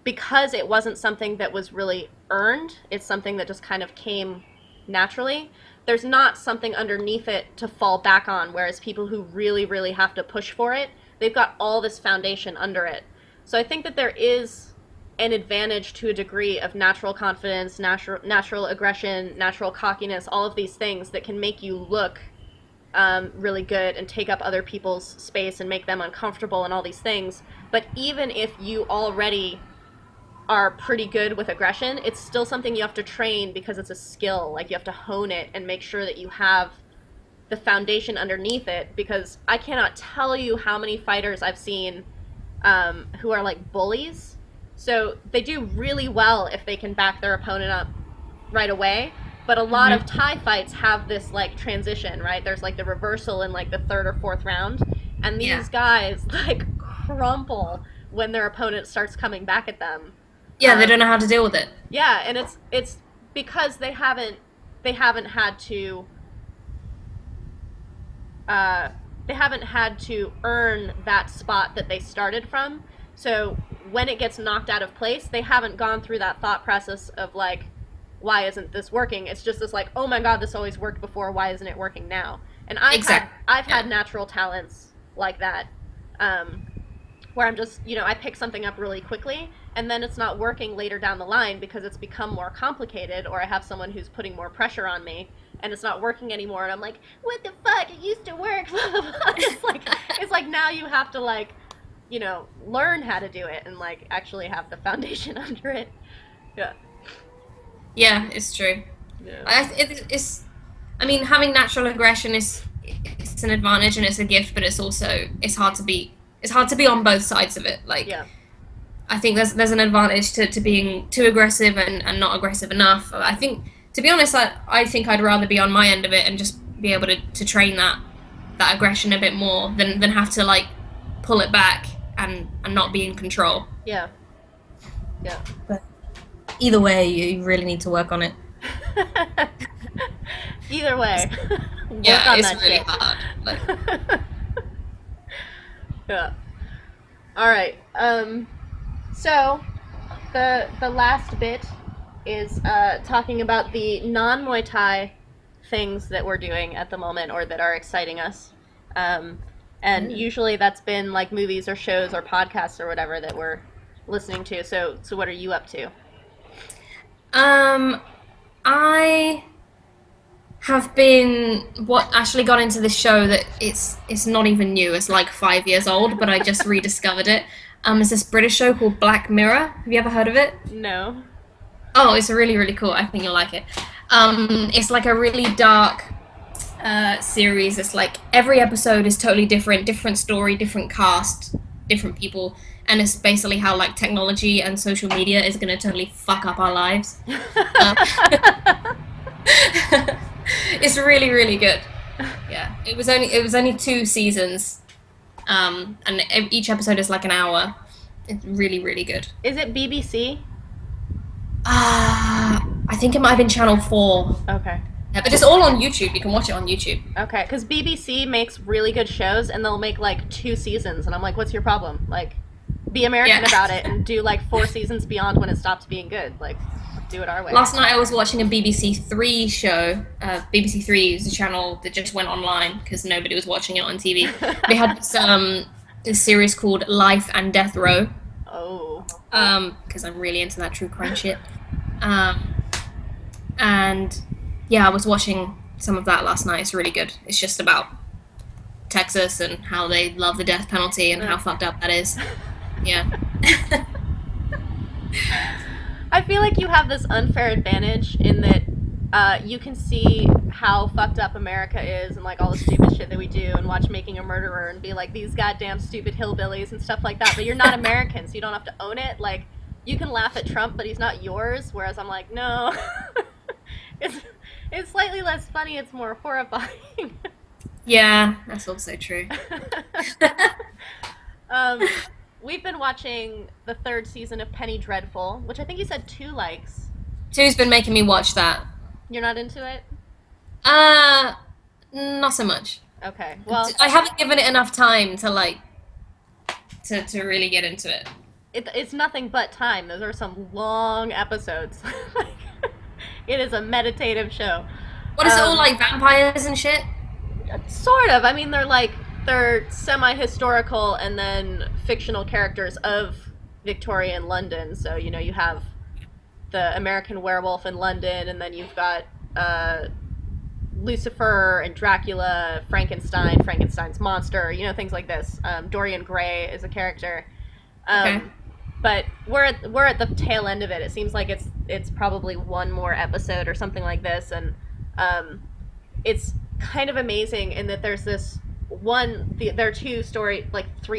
because it wasn't something that was really earned, it's something that just kind of came naturally, there's not something underneath it to fall back on, whereas people who really, really have to push for it, they've got all this foundation under it. So I think that there is an advantage to a degree of natural confidence, natural aggression, natural cockiness, all of these things that can make you look really good and take up other people's space and make them uncomfortable and all these things. But even if you already are pretty good with aggression, it's still something you have to train because it's a skill. Like you have to hone it and make sure that you have the foundation underneath it, because I cannot tell you how many fighters I've seen who are like bullies. So they do really well if they can back their opponent up right away, but a lot of Thai fights have this like transition, right? There's like the reversal in like the third or fourth round, and these guys like crumple when their opponent starts coming back at them. Yeah, they don't know how to deal with it. Yeah, and it's because they haven't had to earn that spot that they started from. So when it gets knocked out of place, they haven't gone through that thought process of like, why isn't this working? It's just this like, oh my god, this always worked before, why isn't it working now? And I've had natural talents like that, where I'm just, I pick something up really quickly, and then it's not working later down the line because it's become more complicated, or I have someone who's putting more pressure on me, and it's not working anymore, and I'm like, what the fuck, it used to work. It's like now you have to like, learn how to do it and like actually have the foundation under it. Yeah, it's true. Yeah. I mean, having natural aggression it's an advantage and it's a gift, but it's hard to be on both sides of it. Like, I think there's an advantage to being too aggressive and not aggressive enough. I think, to be honest, I think I'd rather be on my end of it and just be able to train that aggression a bit more than have to like pull it back and not be in control. Yeah. But either way, you really need to work on it. Either way. Yeah, it's really hard. Like, yeah. All right. So the last bit is talking about the non-Muay Thai things that we're doing at the moment or that are exciting us. And usually that's been like movies or shows or podcasts or whatever that we're listening to. So what are you up to? I have been actually got into this show that it's not even new. It's like 5 years old, but I just rediscovered it. It's this British show called Black Mirror. Have you ever heard of it? No. Oh, it's really, really cool. I think you'll like it. It's like a really dark series. It's like every episode is totally different story, different cast, different people, and it's basically how like technology and social media is going to totally fuck up our lives. It's really, really good. Yeah, it was only 2 seasons, and each episode is like an hour. It's really, really good. Is it BBC? I think it might have been Channel 4. Okay. Yeah, but it's all on YouTube. You can watch it on YouTube. Okay, because BBC makes really good shows, and they'll make like 2 seasons, and I'm like, what's your problem? Like, be American about it and do like 4 seasons beyond when it stops being good. Like, do it our way. Last night I was watching a BBC 3 show. BBC 3 is a channel that just went online because nobody was watching it on TV. They had this series called Life and Death Row. Oh. Because I'm really into that true crime shit. And yeah, I was watching some of that last night. It's really good. It's just about Texas and how they love the death penalty and how fucked up that is. Yeah. I feel like you have this unfair advantage in that you can see how fucked up America is and like all the stupid shit that we do and watch Making a Murderer and be like these goddamn stupid hillbillies and stuff like that, but you're not American, so you don't have to own it. Like, you can laugh at Trump, but he's not yours, whereas I'm like, no. It's slightly less funny, it's more horrifying. Yeah, that's also true. We've been watching the 3rd season of Penny Dreadful, which I think you said 2 likes. 2's been making me watch that. You're not into it? Not so much. Okay, well... I haven't given it enough time to, like, to really get into it. It's nothing but time. Those are some long episodes. It is a meditative show. What is it, all like vampires and shit? Sort of. I mean, they're semi-historical and then fictional characters of Victorian London. So, you know, you have the American Werewolf in London, and then you've got Lucifer and Dracula, Frankenstein, Frankenstein's monster, you know, things like this. Dorian Gray is a character. Okay. But we're at the tail end of it. It seems like it's probably 1 more episode or something like this, and it's kind of amazing in that there's this there are 3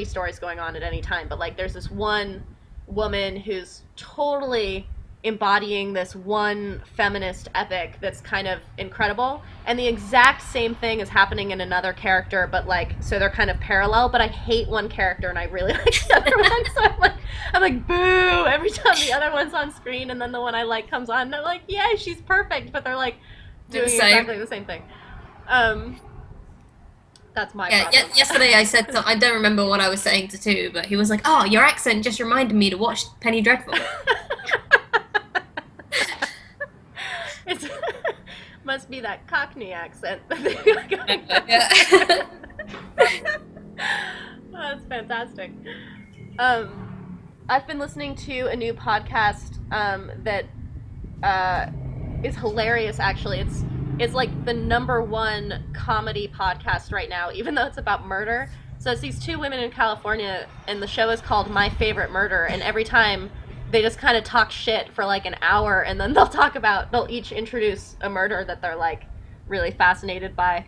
stories going on at any time, but like there's this one woman who's totally embodying this one feminist epic that's kind of incredible, and the exact same thing is happening in another character, but like, so they're kind of parallel, but I hate one character and I really like the other one, so I'm like boo every time the other one's on screen, and then the one I like comes on and I'm like, yeah, she's perfect, but they're like doing exactly the same thing. That's my problem. Yesterday I said I don't remember what I was saying to Tu, but he was like, oh, your accent just reminded me to watch Penny Dreadful. It must be that Cockney accent. Yeah. That's fantastic. I've been listening to a new podcast that is hilarious, actually. It's like the #1 comedy podcast right now, even though it's about murder. So it's these 2 women in California, and the show is called My Favorite Murder, and every time they just kind of talk shit for like an hour, and then they'll each introduce a murder that they're like really fascinated by.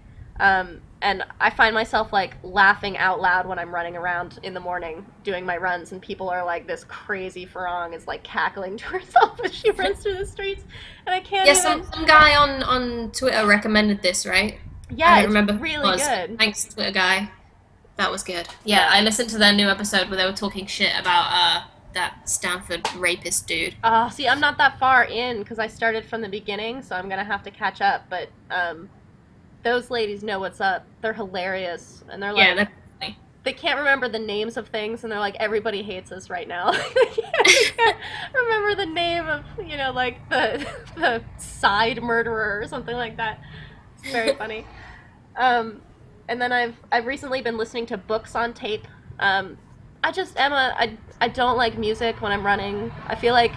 And I find myself like laughing out loud when I'm running around in the morning doing my runs, and people are like, this crazy Farong is like cackling to herself as she runs through the streets, and I can't even... some guy on Twitter recommended this, right? Yeah, I don't remember really good. Thanks, Twitter guy. That was good. Yeah, I listened to their new episode where they were talking shit about that Stanford rapist dude. See, I'm not that far in because I started from the beginning, so I'm gonna have to catch up, but those ladies know what's up. They're hilarious, and they're like, yeah, they're funny. they can't remember the names of things, and they're like, everybody hates us right now. They can't remember the name of, you know, like the side murderer or something like that. It's very funny. And then I've recently been listening to books on tape. I don't like music when I'm running. I feel like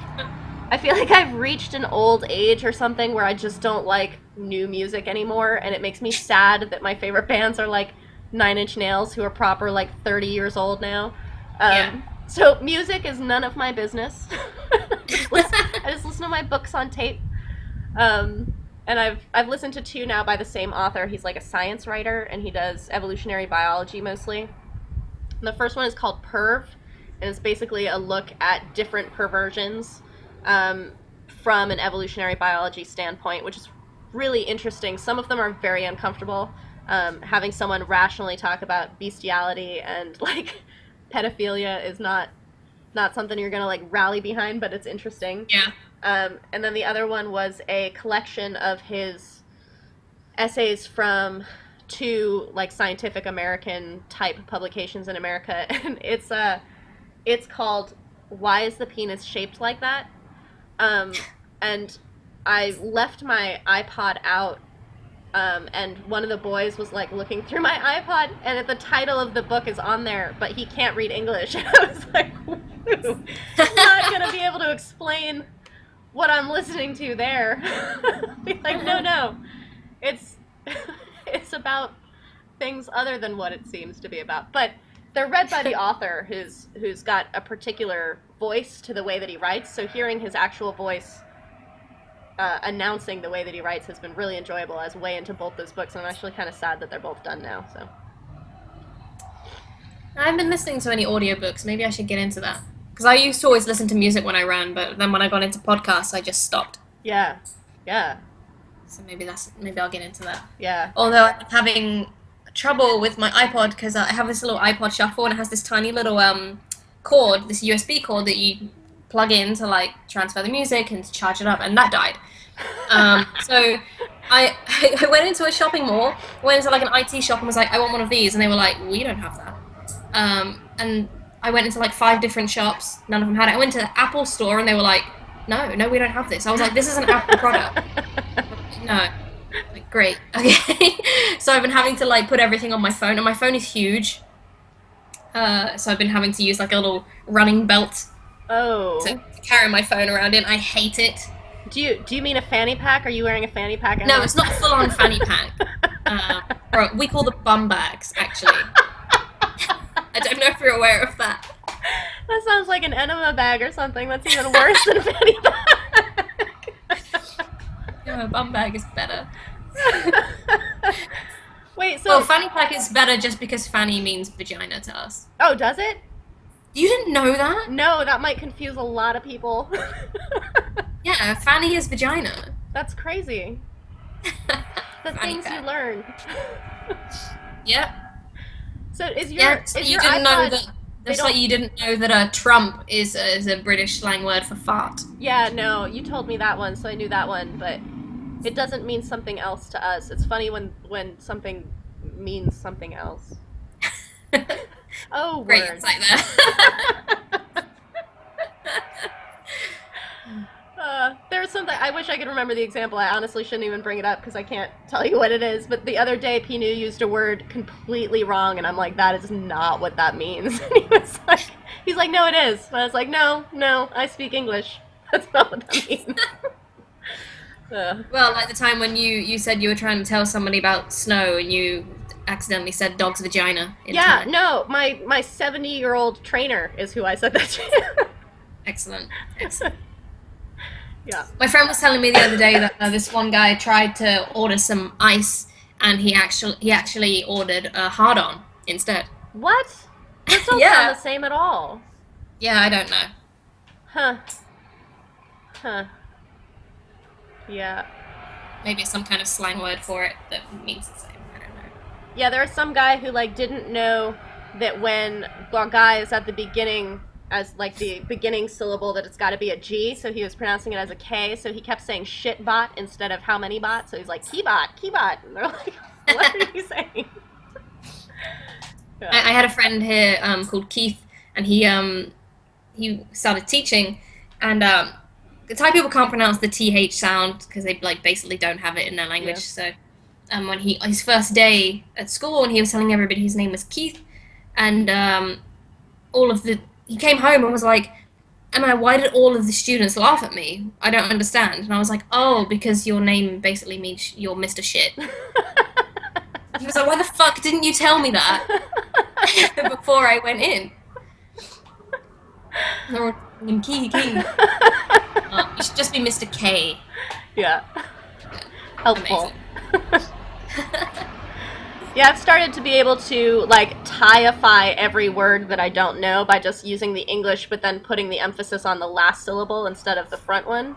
I've reached an old age or something where I just don't like new music anymore, and it makes me sad that my favorite bands are like Nine Inch Nails, who are proper like 30 years old now. So music is none of my business. I just listen to my books on tape. And I've listened to 2 now by the same author. He's like a science writer, and he does evolutionary biology mostly. And the first one is called Perv, and it's basically a look at different perversions from an evolutionary biology standpoint, which is really interesting. Some of them are very uncomfortable. Having someone rationally talk about bestiality and like pedophilia is not something you're gonna like rally behind, but it's interesting. Yeah. And then the other one was a collection of his essays from 2 like Scientific American type publications in America, and it's called "Why is the Penis Shaped Like That?" And I left my iPod out, and one of the boys was like looking through my iPod, and the title of the book is on there, but he can't read English. And I was like, I'm not gonna be able to explain what I'm listening to there. Be like, no, it's about things other than what it seems to be about. But they're read by the author, who's got a particular voice to the way that he writes. So hearing his actual voice announcing the way that he writes has been really enjoyable. I was way into both those books, and I'm actually kind of sad that they're both done now. So I haven't been listening to any audiobooks. Maybe I should get into that. Because I used to always listen to music when I ran, but then when I got into podcasts, I just stopped. yeah. So maybe I'll get into that. Yeah. Although I'm having trouble with my iPod because I have this little iPod Shuffle, and it has this tiny little cord, this USB cord that you plug in to like transfer the music and to charge it up, and that died. So I went into a shopping mall, went into like an IT shop and was like, I want one of these, and they were like, we don't have that. And I went into like 5 different shops, none of them had it. I went to the Apple store and they were like, no, we don't have this. I was like, this is an Apple product. No. Like, great. Okay. So I've been having to like put everything on my phone, and my phone is huge. So I've been having to use like a little running belt to carry my phone around in. I hate it. Do you mean a fanny pack? Are you wearing a fanny pack? No, it's not a full-on fanny pack. We call them bum bags, actually. I don't know if you're aware of that. That sounds like an enema bag or something. That's even worse than a fanny pack. Yeah, a bum bag is better. Wait, so... Well, fanny pack is better just because fanny means vagina to us. Oh, does it? You didn't know that? No, that might confuse a lot of people. Yeah, fanny is vagina. That's crazy. The things you learn. Yep. So is your Yeah, so is you your didn't iPod, know that. That's like you didn't know that Trump is a British slang word for fart. Yeah, no, you told me that one, so I knew that one, but it doesn't mean something else to us. It's funny when something means something else. Oh, Great word. insight there. There's something, I wish I could remember the example. I honestly shouldn't even bring it up because I can't tell you what it is. But the other day, Pinu used a word completely wrong, and I'm like, that is not what that means. And he's like, no, it is. And I was like, no, I speak English. That's not what that means. Well, like the time when you said you were trying to tell somebody about snow and you accidentally said dog's vagina. Yeah, no, my 70-year-old trainer is who I said that to. Excellent. Yeah. My friend was telling me the other day that this one guy tried to order some ice, and he actually ordered a hard-on instead. What? That doesn't sound the same at all. Yeah, I don't know. Huh. Yeah. Maybe it's some kind of slang word for it that means the same. I don't know. Yeah, there was some guy who didn't know that when guy is at the beginning as the beginning syllable that it's got to be a G, so he was pronouncing it as a K, so he kept saying shitbot instead of how many bot, so he's like keybot, and they're like, what are you saying? Yeah. I had a friend here called Keith, and he started teaching, and the Thai people can't pronounce the th sound because they like basically don't have it in their language. Yeah. So when his first day at school, and he was telling everybody his name was Keith, and he came home and was like, Emma, why did all of the students laugh at me? I don't understand. And I was like, oh, because your name basically means you're Mr. Shit. He was like, why the fuck didn't you tell me that before I went in? They were calling him Key. You should just be Mr. K. Yeah. Helpful. Amazing. Yeah, I've started to be able to like Thai-ify every word that I don't know by just using the English, but then putting the emphasis on the last syllable instead of the front one.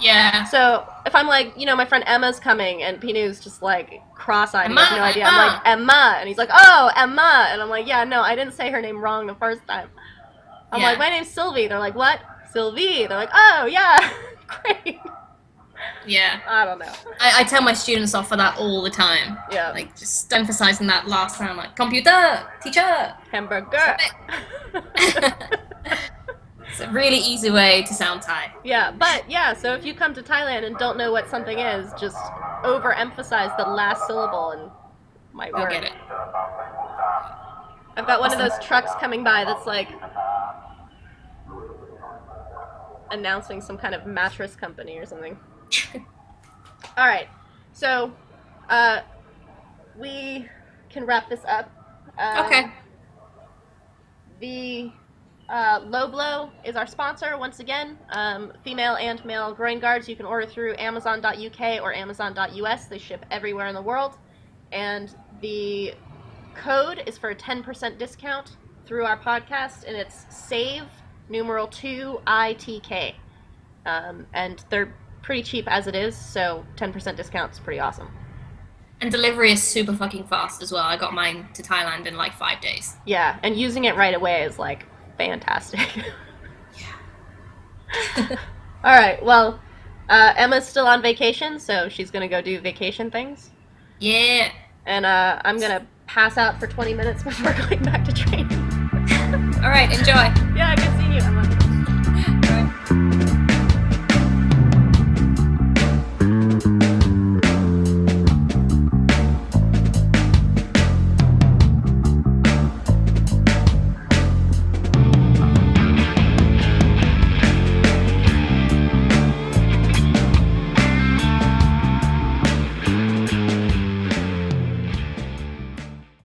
Yeah. So if I'm like, my friend Emma's coming, and Pinu's just like cross-eyed, he has no Emma, idea. I'm like, Emma, and he's like, oh, Emma, and I'm like, yeah, no, I didn't say her name wrong the first time. I'm Yeah. like, my name's Sylvie. They're like, what? Sylvie. They're like, oh, yeah, great. Yeah. I don't know. I tell my students off for that all the time. Yeah. Like, just emphasizing that last sound, like, computer, teacher. Hamburger. It's a really easy way to sound Thai. Yeah, but yeah, so if you come to Thailand and don't know what something is, just overemphasize the last syllable and might You'll work. get it. I've got one of those trucks coming by that's like announcing some kind of mattress company or something. All right, so we can wrap this up. Okay. The Low Blow is our sponsor once again. Female and male groin guards you can order through Amazon.uk or Amazon.us. They ship everywhere in the world, and the code is for a 10% discount through our podcast, and it's SAVE numeral 2 ITK. And they're pretty cheap as it is, so 10% discount is pretty awesome. And delivery is super fucking fast as well. I got mine to Thailand in like 5 days. Yeah, and using it right away is like fantastic. Yeah. All right, well, Emma's still on vacation, so she's gonna go do vacation things, Yeah. and I'm gonna pass out for 20 minutes before going back to training. All right, enjoy. Yeah, good